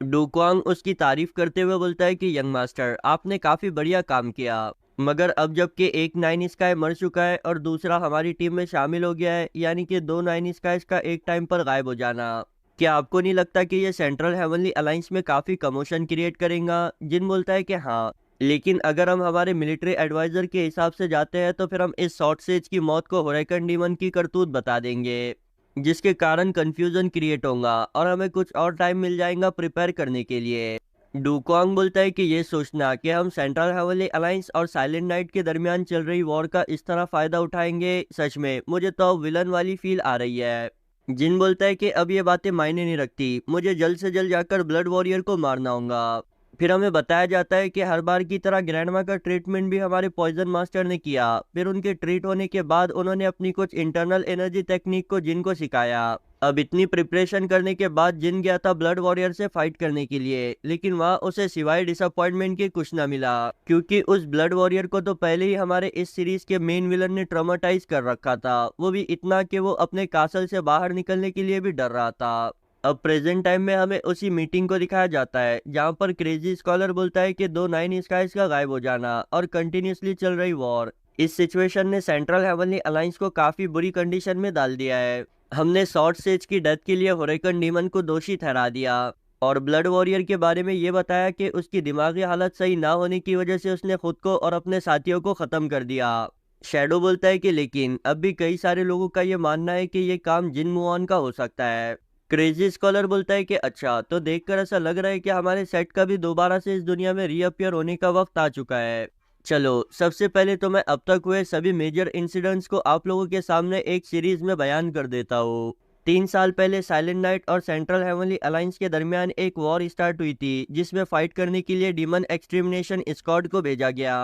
S1: डूक्वांग उसकी तारीफ करते हुए बोलता है कि यंग मास्टर, आपने काफी बढ़िया काम किया। मगर अब जबकि एक नाइन स्काई मर चुका है और दूसरा हमारी टीम में शामिल हो गया है, यानी कि दो नाइन स्काई का एक टाइम पर गायब हो जाना, क्या आपको नहीं लगता कि ये सेंट्रल हेवनली अलायंस में काफी कमोशन क्रिएट करेगा? जिन बोलता है कि हाँ, लेकिन अगर हम हमारे मिलिट्री एडवाइजर के हिसाब से जाते हैं तो फिर हम इस शॉर्ट सेज की मौत को होराइकन डीमन की करतूत बता देंगे, जिसके कारण कंफ्यूजन क्रिएट होगा और हमें कुछ और टाइम मिल जाएगा प्रिपेयर करने के लिए। डूक्वांग बोलता है कि ये सोचना कि हम सेंट्रल हेवनली अलायंस और साइलेंट नाइट के दरमियान चल रही वॉर का इस तरह फायदा उठाएंगे, सच में मुझे तो अब विलन वाली फील आ रही है। जिन बोलता है कि अब ये बातें मायने नहीं रखती, मुझे जल्द से जल्द जाकर ब्लड वॉरियर को मारना होगा। फिर हमें बताया जाता है कि हर बार की तरह ग्रैंडमा का ट्रीटमेंट भी हमारे पॉइजन मास्टर ने किया। फिर उनके ट्रीट होने के बाद उन्होंने अपनी कुछ इंटरनल एनर्जी टेक्निक को जिन को सिखाया। अब इतनी प्रिपरेशन करने के बाद जिन गया था ब्लड वॉरियर से फाइट करने के लिए, लेकिन वहां उसे सिवाय डिसअपॉइंटमेंट के कुछ न मिला, क्योंकि उस ब्लड वॉरियर को तो पहले ही हमारे इस सीरीज के मेन विलन ने ट्रॉमेटाइज कर रखा था, वो भी इतना कि वो अपने कासल से बाहर निकलने के लिए भी डर रहा था। अब प्रेजेंट टाइम में हमें उसी मीटिंग को दिखाया जाता है जहाँ पर क्रेजी स्कॉलर बोलता है कि दो नाइन स्काइज का गायब हो जाना और कंटिन्यूसली चल रही वॉर, इस सिचुएशन ने सेंट्रल हेवनली अलायंस को काफी बुरी कंडीशन में डाल दिया है। हमने शॉर्ट सेज की डेथ के लिए हुरिकन डीमन को दोषी ठहरा दिया और ब्लड वॉरियर के बारे में ये बताया कि उसकी दिमागी हालत सही ना होने की वजह से उसने खुद को और अपने साथियों को खत्म कर दिया। शैडो बोलता है कि लेकिन अब भी कई सारे लोगों का ये मानना है कि ये काम जिन मुआन का हो सकता है। क्रेजी स्कॉलर बोलता है कि अच्छा, तो देखकर ऐसा लग रहा है कि हमारे सेट का भी दोबारा से इस दुनिया में रीअपियर होने का वक्त आ चुका है। चलो, सबसे पहले तो मैं अब तक हुए सभी मेजर इंसिडेंट्स को आप लोगों के सामने एक सीरीज में बयान कर देता हूँ। 3 साल पहले साइलेंट नाइट और सेंट्रल हेवनली अलायंस के दरमियान एक वॉर स्टार्ट हुई थी जिसमें फाइट करने के लिए डीमन एक्सट्रीमिनेशन स्क्वाड को भेजा गया।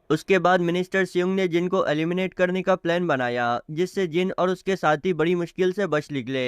S1: उसके बाद मिनिस्टर सियुंग ने जिन को एलिमिनेट करने का प्लान बनाया जिससे जिन और उसके साथी बड़ी मुश्किल से बच निकले।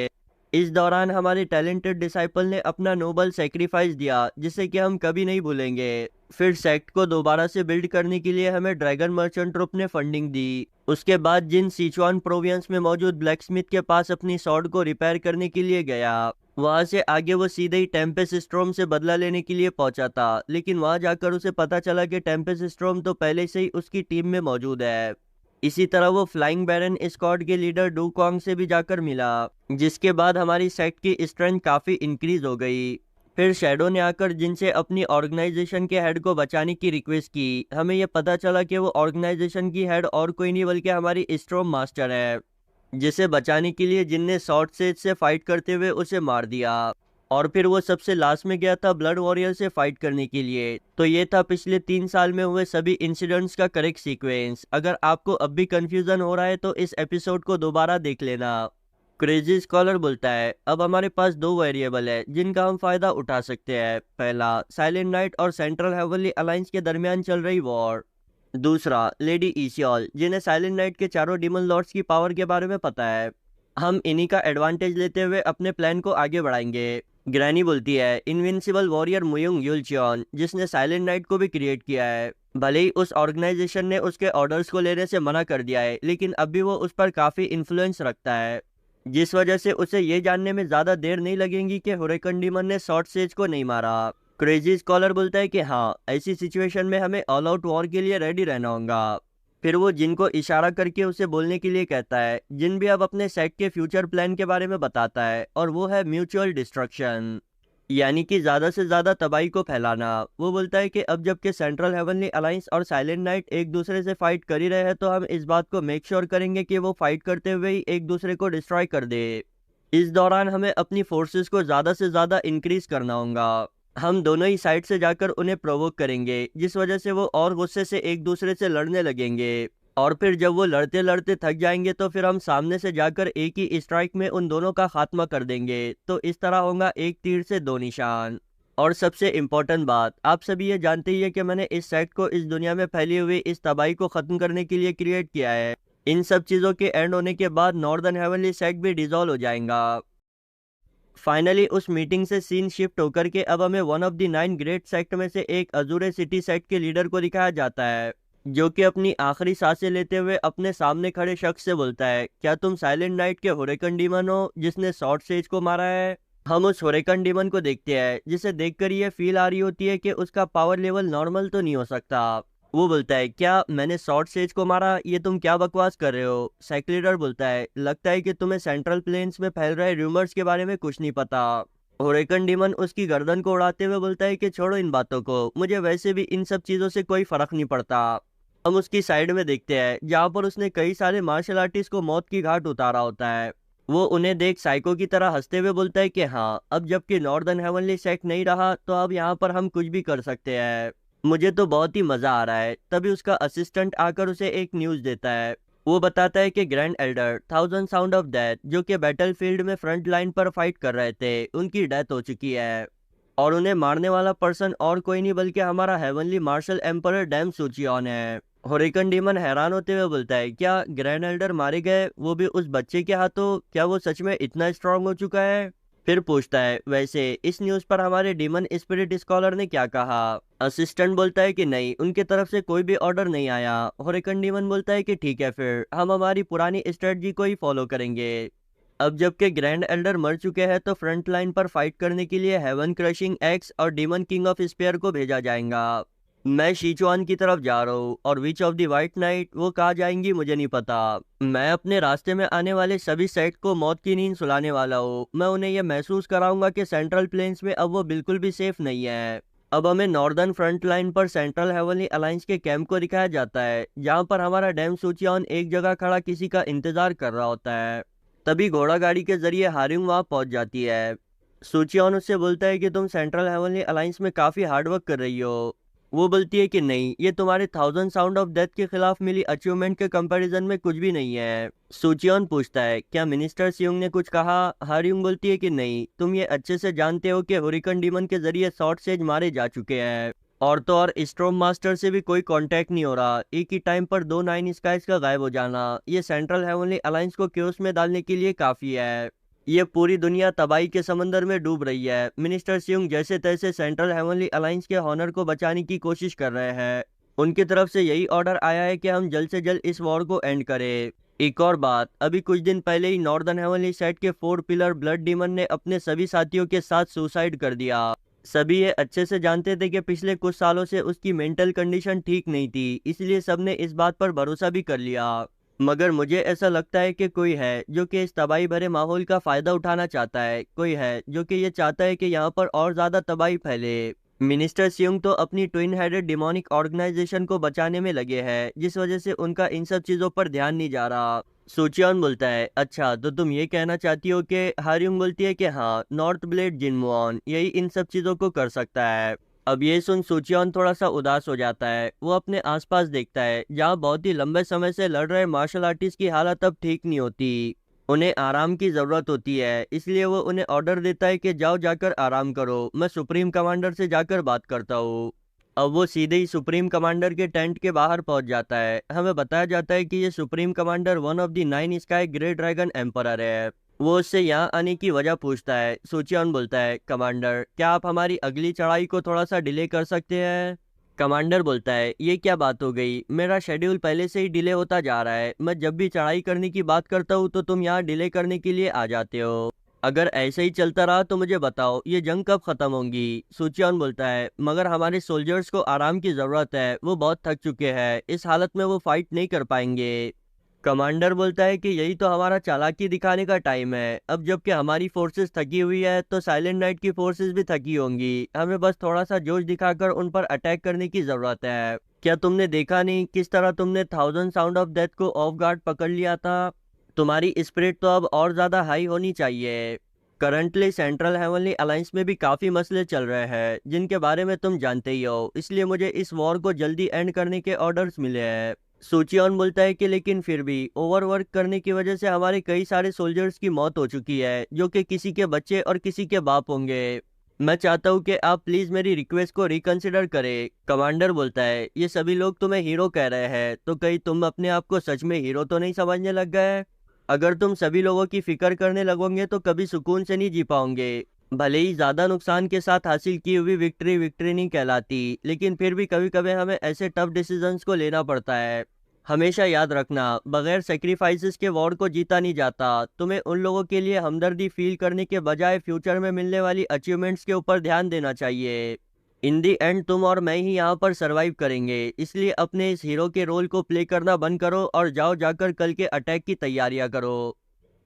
S1: इस दौरान हमारे टैलेंटेड डिसाइपल ने अपना नोबल सेक्रीफाइस दिया जिसे कि हम कभी नहीं भूलेंगे। फिर सेक्ट को दोबारा से बिल्ड करने के लिए हमें ड्रैगन मर्चेंट ट्रुप ने फंडिंग दी। उसके बाद जिन सिचुआन प्रोविंस में मौजूद ब्लैकस्मिथ के पास अपनी सॉर्ड को रिपेयर करने के लिए गया। वहां से आगे वो सीधे ही टेम्पेस्ट स्ट्रॉम से बदला लेने के लिए पहुंचा था, लेकिन वहां जाकर उसे पता चला कि टेम्पेस्ट स्ट्रॉम तो पहले से ही उसकी टीम में मौजूद है। इसी तरह वो फ्लाइंग बैरन स्क्वाड के लीडर डू कॉन्ग से भी जाकर मिला, जिसके बाद हमारी सेक्ट की स्ट्रेंथ काफी इंक्रीज हो गई। फिर शैडो ने आकर जिनसे अपनी ऑर्गेनाइजेशन के हेड को बचाने की रिक्वेस्ट की। हमें यह पता चला कि वो ऑर्गेनाइजेशन की हेड और कोई नहीं बल्कि हमारी स्ट्रॉम मास्टर है, जिसे बचाने के लिए जिनने शॉर्ट सेज से फाइट करते हुए उसे मार दिया। और फिर वो सबसे लास्ट में गया था ब्लड वॉरियर से फाइट करने के लिए। तो ये था पिछले 3 साल में हुए सभी इंसिडेंट्स का करेक्ट सीक्वेंस। अगर आपको अब भी कंफ्यूजन हो रहा है तो इस एपिसोड को दोबारा देख लेना। क्रेजी स्कॉलर बोलता है, अब हमारे पास दो वेरिएबल है जिनका हम फायदा उठा सकते हैं। पहला, साइलेंट नाइट और सेंट्रल हेवनली अलायंस के दरमियान चल रही वॉर। दूसरा, लेडी ईसियोल, जिन्हें साइलेंट नाइट के चारों डीमन लॉर्ड्स की पावर के बारे में पता है। हम इन्हीं का एडवांटेज लेते हुए अपने प्लान को आगे बढ़ाएंगे। ग्रैनी बोलती है, इनविंसिबल वॉरियर मुयुंग युलचियन, जिसने साइलेंट नाइट को भी क्रिएट किया है। भले ही उस ऑर्गेनाइजेशन ने उसके ऑर्डर्स को लेने से मना कर दिया है, लेकिन अब भी वो उस पर काफी इन्फ्लुएंस रखता है, जिस वजह से उसे ये जानने में ज्यादा देर नहीं लगेगी कि हुरिकन डीमन ने शॉर्ट सेज को नहीं मारा। क्रेजी स्कॉलर बोलता है कि हाँ, ऐसी सिचुएशन में हमें ऑल आउट वॉर के लिए रेडी रहना होगा। फिर वो जिन को इशारा करके उसे बोलने के लिए कहता है। जिन भी अब अपने सेट के फ्यूचर प्लान के बारे में बताता है, और वो है म्यूचुअल डिस्ट्रक्शन, यानी कि ज्यादा से ज्यादा तबाही को फैलाना। वो बोलता है कि अब जबकि सेंट्रल हेवनली अलायंस और साइलेंट नाइट एक दूसरे से फाइट कर ही रहे हैं, तो हम इस बात को मेक श्योर करेंगे कि वो फाइट करते हुए ही एक दूसरे को डिस्ट्रॉय कर दे। इस दौरान हमें अपनी फोर्सेस को ज्यादा से ज्यादा इंक्रीज करना होगा। हम दोनों ही साइड से जाकर उन्हें प्रोवोक करेंगे, जिस वजह से वो और गुस्से से एक दूसरे से लड़ने लगेंगे। और फिर जब वो लड़ते लड़ते थक जाएंगे तो फिर हम सामने से जाकर एक ही स्ट्राइक में उन दोनों का खात्मा कर देंगे। तो इस तरह होगा एक तीर से दो निशान। और सबसे इम्पोर्टेंट बात, आप सभी ये जानते ही है कि मैंने इस सेट को इस दुनिया में फैली हुई इस तबाही को खत्म करने के लिए क्रिएट किया है। इन सब चीजों के एंड होने के बाद नॉर्दर्न हेवनली सेट भी डिसॉल्व हो जाएगा। फाइनली उस मीटिंग से सीन शिफ्ट होकर के अब हमें one of the 9 great sect में से एक अजूरे सिटी सेक्ट के लीडर को दिखाया जाता है, जो कि अपनी आखिरी सांसें लेते हुए अपने सामने खड़े शख्स से बोलता है, क्या तुम साइलेंट नाइट के हुरिकन डीमन हो जिसने शॉर्ट सेज को मारा है? हम उस हुरिकन डीमन को देखते हैं, जिसे देखकर ये फील आ रही होती है कि उसका पावर लेवल नॉर्मल तो नहीं हो सकता। वो बोलता है, क्या मैंने शॉर्ट सेज को मारा? ये तुम क्या बकवास कर रहे हो? सेक्ट लीडर बोलता है, लगता है कि तुम्हें सेंट्रल प्लेन्स में फैल रहे रूमर्स के बारे में कुछ नहीं पता। हुरिकन डीमन उसकी गर्दन को उड़ाते हुए बोलता है कि छोड़ो इन बातों को, मुझे वैसे भी इन सब चीजों से कोई फर्क नहीं पड़ता। हम उसकी साइड में देखते हैं जहाँ पर उसने कई सारे मार्शल आर्टिस्ट को मौत की घाट उतारा होता है। वो उन्हें देख साइको की तरह हंसते हुए बोलता है कि हाँ, अब जबकि नॉर्दर्न हेवनली सेक्ट नहीं रहा तो अब यहाँ पर हम कुछ भी कर सकते हैं। मुझे तो बहुत ही मजा आ रहा है। तभी उसका असिस्टेंट आकर उसे एक न्यूज देता है। वो बताता है कि grand Elder thousand sound of death, जो कि बैटलफील्ड में फ्रंट लाइन पर फाइट कर रहे थे, उनकी डेथ हो चुकी है। और उन्हें मारने वाला पर्सन और कोई नहीं बल्कि हमारा हेवनली मार्शल एम्परर डैम सूचियन है। हुरिकन डीमन हैरान होते हुए बोलता है, क्या ग्रैंड एल्डर मारे गए, वो भी उस बच्चे के हाथों? क्या वो सच में इतना स्ट्रांग हो चुका है? फिर पूछता है, वैसे इस न्यूज पर हमारे डीमन स्पिरिट स्कॉलर ने क्या कहा? असिस्टेंट बोलता है कि नहीं, उनके तरफ से कोई भी ऑर्डर नहीं आया। हुरिकन डीमन बोलता है कि ठीक है, फिर हम हमारी पुरानी स्ट्रेटजी को ही फॉलो करेंगे। अब जबकि ग्रैंड एल्डर मर चुके हैं तो फ्रंट लाइन पर फाइट करने के लिए हेवन क्रशिंग एक्स और डीमन किंग ऑफ स्पेयर को भेजा जाएगा। मैं शीचुआन की तरफ जा रहा हूँ और which of the white night वो कहाँ जाएंगी मुझे नहीं पता। मैं अपने रास्ते में आने वाले सभी सेट को मौत की नींद सुलाने वाला हूँ। मैं उन्हें यह महसूस कराऊंगा कि सेंट्रल प्लेन्स में अब वो बिल्कुल भी सेफ नहीं है। अब हमें नॉर्दर्न फ्रंट लाइन पर सेंट्रल हेवनली अलायंस के कैंप को दिखाया जाता है, जहाँ पर हमारा डैम सूचियान एक जगह खड़ा किसी का इंतजार कर रहा होता है। तभी घोड़ा गाड़ी के जरिए हारिंग वहां पहुंच जाती है। सूचियोन उससे बोलता है कि तुम सेंट्रल हेवनली अलायंस में काफी हार्डवर्क कर रही हो। वो बोलती है कि नहीं, ये तुम्हारे 1000 साउंड ऑफ डेथ के खिलाफ मिली अचीवमेंट के कंपैरिजन में कुछ भी नहीं है। सूचियोन पूछता है क्या मिनिस्टर सियोंग ने कुछ कहा। हारिंग बोलती है कि नहीं, तुम ये अच्छे से जानते हो कि हुरिकन डीमन के जरिए शॉर्ट सेज मारे जा चुके हैं, और तो और स्ट्रोम मास्टर से भी कोई कांटेक्ट नहीं हो रहा। एक ही टाइम पर 2 9 स्काइज का गायब हो जाना ये सेंट्रल हेवनली अलायंस को क्योस में डालने के लिए काफी है। ये पूरी दुनिया तबाही के समंदर में डूब रही है। मिनिस्टर सियोंग जैसे तैसे सेंट्रल हेवनली अलायंस के हॉनर को बचाने की कोशिश कर रहे हैं। उनकी तरफ से यही ऑर्डर आया है कि हम जल्द से जल्द इस वॉर को एंड करें। एक और बात, अभी कुछ दिन पहले ही नॉर्दर्न हेवनली सेट के 4 पिलर ब्लड डीमन ने अपने सभी साथियों के साथ सुसाइड कर दिया। सभी ये अच्छे से जानते थे कि पिछले कुछ सालों से उसकी मेंटल कंडीशन ठीक नहीं थी, इसलिए सबने इस बात पर भरोसा भी कर लिया। मगर मुझे ऐसा लगता है कि कोई है जो कि इस तबाही भरे माहौल का फायदा उठाना चाहता है। कोई है जो कि ये चाहता है कि यहाँ पर और ज्यादा तबाही फैले। मिनिस्टर सियोंग तो अपनी ट्विन हेडेड डिमोनिक ऑर्गेनाइजेशन को बचाने में लगे हैं, जिस वजह से उनका इन सब चीजों पर ध्यान नहीं जा रहा। सुचियन बोलता है अच्छा तो तुम ये कहना चाहती हो कि। हारियुंग बोलती है कि हाँ, नॉर्थ ब्लेड जिनमुआन यही इन सब चीजों को कर सकता है। अब ये सुन सुचियन थोड़ा सा उदास हो जाता है। वो अपने आसपास देखता है, जहाँ बहुत ही लंबे समय से लड़ रहे मार्शल आर्टिस्ट की हालत अब ठीक नहीं होती। उन्हें आराम की जरूरत होती है, इसलिए वो उन्हें ऑर्डर देता है कि जाओ जाकर आराम करो, मैं सुप्रीम कमांडर से जाकर बात करता हूँ। अब वो सीधे ही सुप्रीम कमांडर के टेंट के बाहर पहुंच जाता है। हमें बताया जाता है कि ये supreme commander one of the 9 sky great dragon emperor है। वो उससे यहाँ आने की वजह पूछता है। सुचियन बोलता है कमांडर, क्या आप हमारी अगली चढ़ाई को थोड़ा सा डिले कर सकते हैं। कमांडर बोलता है ये क्या बात हो गई, मेरा शेड्यूल पहले से ही डिले होता जा रहा है। मैं जब भी चढ़ाई करने की बात करता हूँ तो तुम यहाँ डिले करने के लिए आ जाते हो। अगर ऐसे ही चलता रहा तो मुझे बताओ ये जंग कब खत्म होगी। सुचियन बोलता है मगर हमारे सोल्जर्स को आराम की जरूरत है, वो बहुत थक चुके हैं, इस हालत में वो फाइट नहीं कर पाएंगे। कमांडर बोलता है कि यही तो हमारा चालाकी दिखाने का टाइम है। अब जबकि हमारी फोर्सेस थकी हुई है तो साइलेंट नाइट की फोर्सेस भी थकी होंगी। हमें बस थोड़ा सा जोश दिखाकर उन पर अटैक करने की जरूरत है। क्या तुमने देखा नहीं किस तरह तुमने 1000 साउंड ऑफ डेथ को ऑफ गार्ड पकड़ लिया था। तुम्हारी स्पिरिट तो अब और ज्यादा हाई होनी चाहिए। करंटली सेंट्रल हेवनली अलायंस में भी काफी मसले चल रहे हैं, जिनके बारे में तुम जानते ही हो, इसलिए मुझे इस वॉर को जल्दी एंड करने के ऑर्डर्स मिले हैं। सुचियन बोलता है कि लेकिन फिर भी ओवरवर्क करने की वजह से हमारे कई सारे सोल्जर्स की मौत हो चुकी है, जो कि किसी के बच्चे और किसी के बाप होंगे। मैं चाहता हूँ कि आप प्लीज मेरी रिक्वेस्ट को रिकंसिडर करें। कमांडर बोलता है ये सभी लोग तुम्हें हीरो कह रहे हैं, तो कहीं तुम अपने आप को सच में हीरो तो नहीं समझने लग गए। अगर तुम सभी लोगों की फिक्र करने लगोगे तो कभी सुकून से नहीं जी पाओगे। भले ही ज्यादा नुकसान के साथ हासिल की हुई विक्ट्री विक्ट्री नहीं कहलाती, लेकिन फिर भी कभी कभी हमें ऐसे टफ डिसीजंस को लेना पड़ता है। हमेशा याद रखना, बगैर सेक्रीफाइसेस के वॉर को जीता नहीं जाता। तुम्हें उन लोगों के लिए हमदर्दी फील करने के बजाय फ्यूचर में मिलने वाली अचीवमेंट्स के ऊपर ध्यान देना चाहिए। इन दी एंड तुम और मैं ही यहाँ पर सरवाइव करेंगे, इसलिए अपने इस हीरो के रोल को प्ले करना बंद करो और जाओ जाकर कल के अटैक की तैयारियां करो।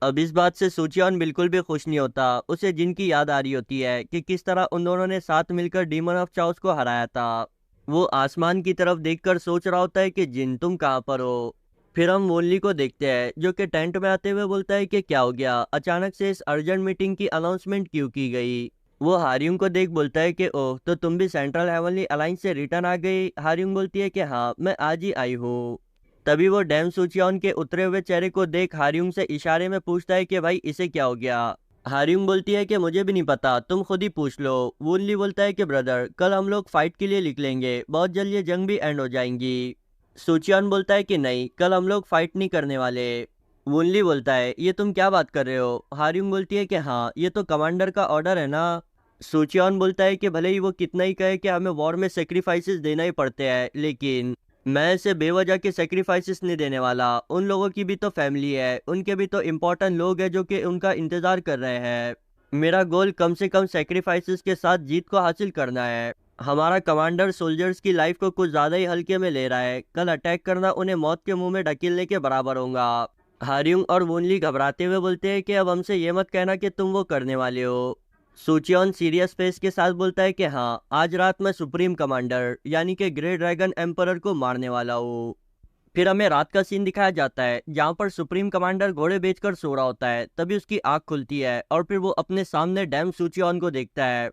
S1: अब इस बात से सुचियन बिल्कुल भी खुश नहीं होता। उसे जिनकी याद आ रही होती है कि किस तरह उन दोनों ने साथ मिलकर डीमन ऑफ चाओस को हराया था। वो आसमान की तरफ देखकर सोच रहा होता है कि जिन तुम कहाँ पर हो। फिर हम वोनली को देखते हैं, जो कि टेंट में आते हुए बोलता है कि क्या हो गया, अचानक से इस अर्जेंट मीटिंग की अनाउंसमेंट क्यों की गई। वो हारियुंग को देख बोलता है कि ओह, तो तुम भी सेंट्रल हेवनली अलायंस से रिटर्न आ गई। हारियुंग बोलती है कि हाँ, मैं आज ही आई हूँ। तभी वो डैम सुचियन के उतरे हुए चेहरे को देख हारियुंग से इशारे में पूछता है कि भाई इसे क्या हो गया। हारियुंग बोलती है कि मुझे भी नहीं पता, तुम खुद ही पूछ लो। वुनली बोलता है कि ब्रदर, कल हम लोग फाइट के लिए निकलेंगे, बहुत जल्द ये जंग भी एंड हो जाएंगी। सुचियन बोलता है कि नहीं, कल हम लोग फाइट नहीं करने वाले। वुनली बोलता है ये तुम क्या बात कर रहे हो। हारियुंग बोलती है कि हाँ, ये तो कमांडर का ऑर्डर है ना। सुचियन बोलता है कि भले ही वो कितना ही कहे कि हमें वॉर में सेक्रीफाइसेस देना ही पड़ते हैं, लेकिन मैं ऐसे बेवजह के सेक्रीफाइसेस नहीं देने वाला। उन लोगों की भी तो फैमिली है, उनके भी तो इम्पोर्टेंट लोग हैं जो कि उनका इंतजार कर रहे हैं। मेरा गोल कम से कम सेक्रीफाइसेस के साथ जीत को हासिल करना है। हमारा कमांडर सोल्जर्स की लाइफ को कुछ ज्यादा ही हल्के में ले रहा है। कल अटैक करना उन्हें मौत के मुंह में ढकेलने के बराबर होगा। हारियुंग और वुनली घबराते हुए बोलते हैं कि अब हमसे ये मत कहना कि तुम वो करने वाले हो। सूचियोन सीरियस फेस के साथ बोलता है कि हाँ, आज रात मैं सुप्रीम कमांडर यानी कि ग्रेट ड्रैगन एम्परर को मारने वाला हूँ। फिर हमें रात का सीन दिखाया जाता है जहाँ पर सुप्रीम कमांडर घोड़े बेचकर सो रहा होता है। तभी उसकी आंख खुलती है और फिर वो अपने सामने डैम सूचियोन को देखता है।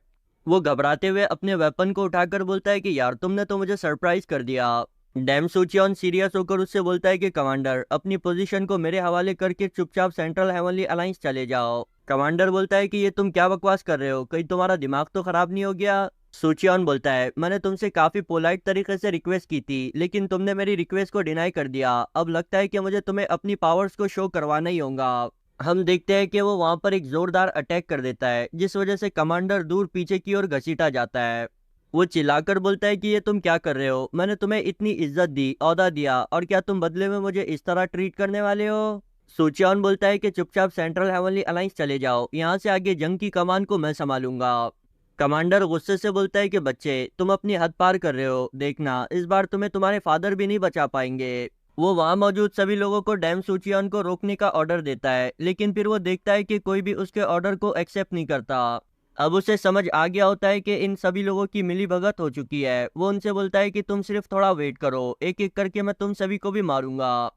S1: वो घबराते हुए अपने वेपन को उठाकर बोलता है कि यार तुमने तो मुझे सरप्राइज कर दिया। डैम सूचियोन सीरियस होकर उससे बोलता है कि कमांडर, अपनी पोजीशन को मेरे हवाले करके चुपचाप सेंट्रल हेवनली अलायंस चले जाओ। कमांडर बोलता है कि ये तुम क्या बकवास कर रहे हो, कहीं तुम्हारा दिमाग तो खराब नहीं हो गया। सूचियोन बोलता है, मैंने तुमसे काफी पोलाइट तरीके से रिक्वेस्ट की थी लेकिन तुमने मेरी रिक्वेस्ट को डिनाई कर दिया। अब लगता है कि मुझे तुम्हें अपनी पावर्स को शो करवाना ही होगा। हम देखते हैं कि वो वहां पर एक जोरदार अटैक कर देता है जिस वजह से कमांडर दूर पीछे की ओर घसीटा जाता है। वो चिल्लाकर बोलता है कि ये तुम क्या कर रहे हो, मैंने तुम्हें इतनी इज्जत दी, ओहदा दिया, और क्या तुम बदले में मुझे इस तरह ट्रीट करने वाले हो। सूचियोन बोलता है कि चुपचाप सेंट्रल हेवनली अलायंस चले जाओ, यहाँ से आगे जंग की कमान को मैं संभालूंगा। कमांडर गुस्से से बोलता है कि बच्चे, तुम अपनी हद पार कर रहे हो, देखना इस बार तुम्हें तुम्हारे फादर भी नहीं बचा पाएंगे। वो वहां मौजूद सभी लोगों को डैम सूचियोन को रोकने का ऑर्डर देता है लेकिन फिर वो देखता है कि कोई भी उसके ऑर्डर को एक्सेप्ट नहीं करता। अब उसे समझ आ गया होता है कि इन सभी लोगों की मिलीभगत हो चुकी है। वो उनसे बोलता है कि तुम सिर्फ थोड़ा वेट करो, एक एक करके मैं तुम सभी को भी मारूंगा।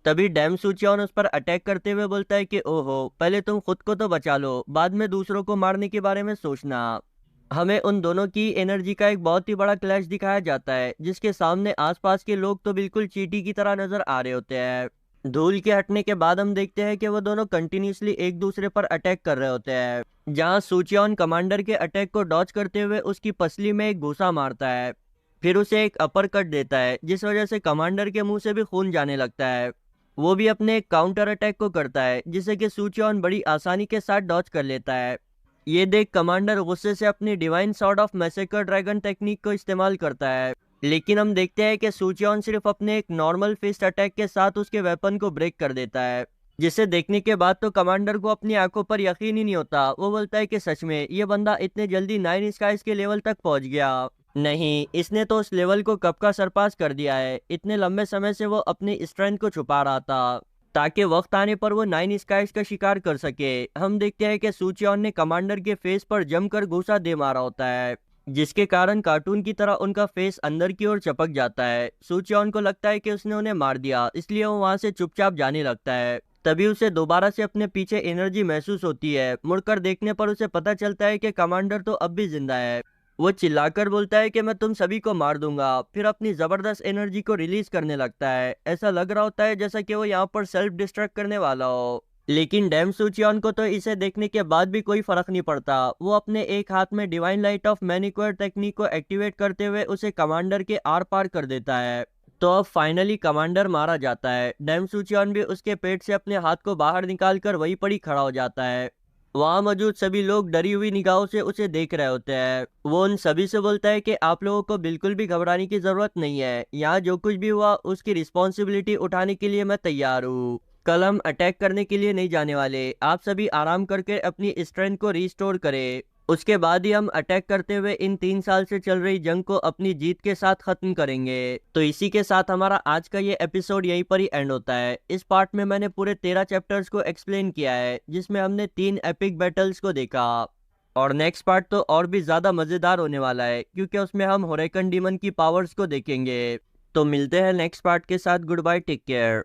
S1: तभी डैम सूचियोन उस पर अटैक करते हुए बोलता है कि ओहो, पहले तुम खुद को तो बचा लो, बाद में दूसरों को मारने के बारे में सोचना। हमें उन दोनों की एनर्जी का एक बहुत ही बड़ा क्लैश दिखाया जाता है जिसके सामने आसपास के लोग तो बिल्कुल चींटी की तरह नजर आ रहे होते हैं। धूल के हटने के बाद हम देखते हैं कि वो दोनों कंटिन्यूसली एक दूसरे पर अटैक कर रहे होते हैं। जहां सूचियोन कमांडर के अटैक को डॉज करते हुए उसकी पसली में एक घूसा मारता है, फिर उसे एक अपर कट देता है जिस वजह से कमांडर के मुंह से भी खून जाने लगता है। वो भी अपने एक काउंटर अटैक को करता है जिसे कि सूचियोन बड़ी आसानी के साथ डॉज कर लेता है। ये देख कमांडर गुस्से से अपनी divine sword of massacre dragon technique को इस्तेमाल करता है लेकिन हम देखते हैं कि सूचियोन सिर्फ अपने एक नॉर्मल फिस्ट अटैक के साथ उसके वेपन को ब्रेक कर देता है, जिसे देखने के बाद तो कमांडर को अपनी आंखों पर यकीन ही नहीं होता। वो बोलता है कि सच में ये बंदा इतने जल्दी 9 स्काइज के लेवल तक पहुंच गया। नहीं, इसने तो उस लेवल को कब का सरपास कर दिया है। इतने लंबे समय से वो अपनी स्ट्रेंथ को छुपा रहा था ताकि वक्त आने पर वो 9 स्काइज का शिकार कर सके। हम देखते हैं कि सूचियोन ने कमांडर के फेस पर जमकर घूसा दे मारा होता है जिसके कारण कार्टून की तरह उनका फेस अंदर की ओर चपक जाता है। सूचियोन को लगता है कि उसने उन्हें मार दिया, इसलिए वो वहां से चुपचाप जाने लगता है। तभी उसे दोबारा से अपने पीछे एनर्जी महसूस होती है। मुड़कर देखने पर उसे पता चलता है कि कमांडर तो अब भी जिंदा है। वो चिल्लाकर बोलता है कि मैं तुम सभी को मार दूंगा, फिर अपनी जबरदस्त एनर्जी को रिलीज करने लगता है। ऐसा लग रहा होता है जैसा कि वो यहाँ पर सेल्फ डिस्ट्रक्ट करने वाला हो। लेकिन डैम सूचियोन को तो इसे देखने के बाद भी कोई फर्क नहीं पड़ता। वो अपने एक हाथ में divine light of manicure technique को एक्टिवेट करते हुए उसे कमांडर के आर पार कर देता है। तो अब फाइनली कमांडर मारा जाता है। डैम सूचियोन भी उसके पेट से अपने हाथ को बाहर निकालकर वहीं पड़ी खड़ा हो जाता है। वहां मौजूद सभी लोग डरी हुई निगाहों से उसे देख रहे होते हैं। वो उन सभी से बोलता है कि आप लोगों को बिल्कुल भी घबराने की जरूरत नहीं है। यहाँ जो कुछ भी हुआ उसकी रिस्पॉन्सिबिलिटी उठाने के लिए मैं तैयार हूँ। कल हम अटैक करने के लिए नहीं जाने वाले। आप सभी आराम करके अपनी स्ट्रेंथ को रिस्टोर करें, उसके बाद ही हम अटैक करते हुए इन 3 साल से चल रही जंग को अपनी जीत के साथ खत्म करेंगे। तो इसी के साथ हमारा आज का ये एपिसोड यहीं पर ही एंड होता है। इस पार्ट में मैंने पूरे 13 चैप्टर्स को एक्सप्लेन किया है जिसमें हमने 3 एपिक बैटल्स को देखा। और नेक्स्ट पार्ट तो और भी ज्यादा मजेदार होने वाला है क्योंकि उसमें हम होरेकन डीमन की पावर्स को देखेंगे। तो मिलते हैं नेक्स्ट पार्ट के साथ। Goodbye, take care.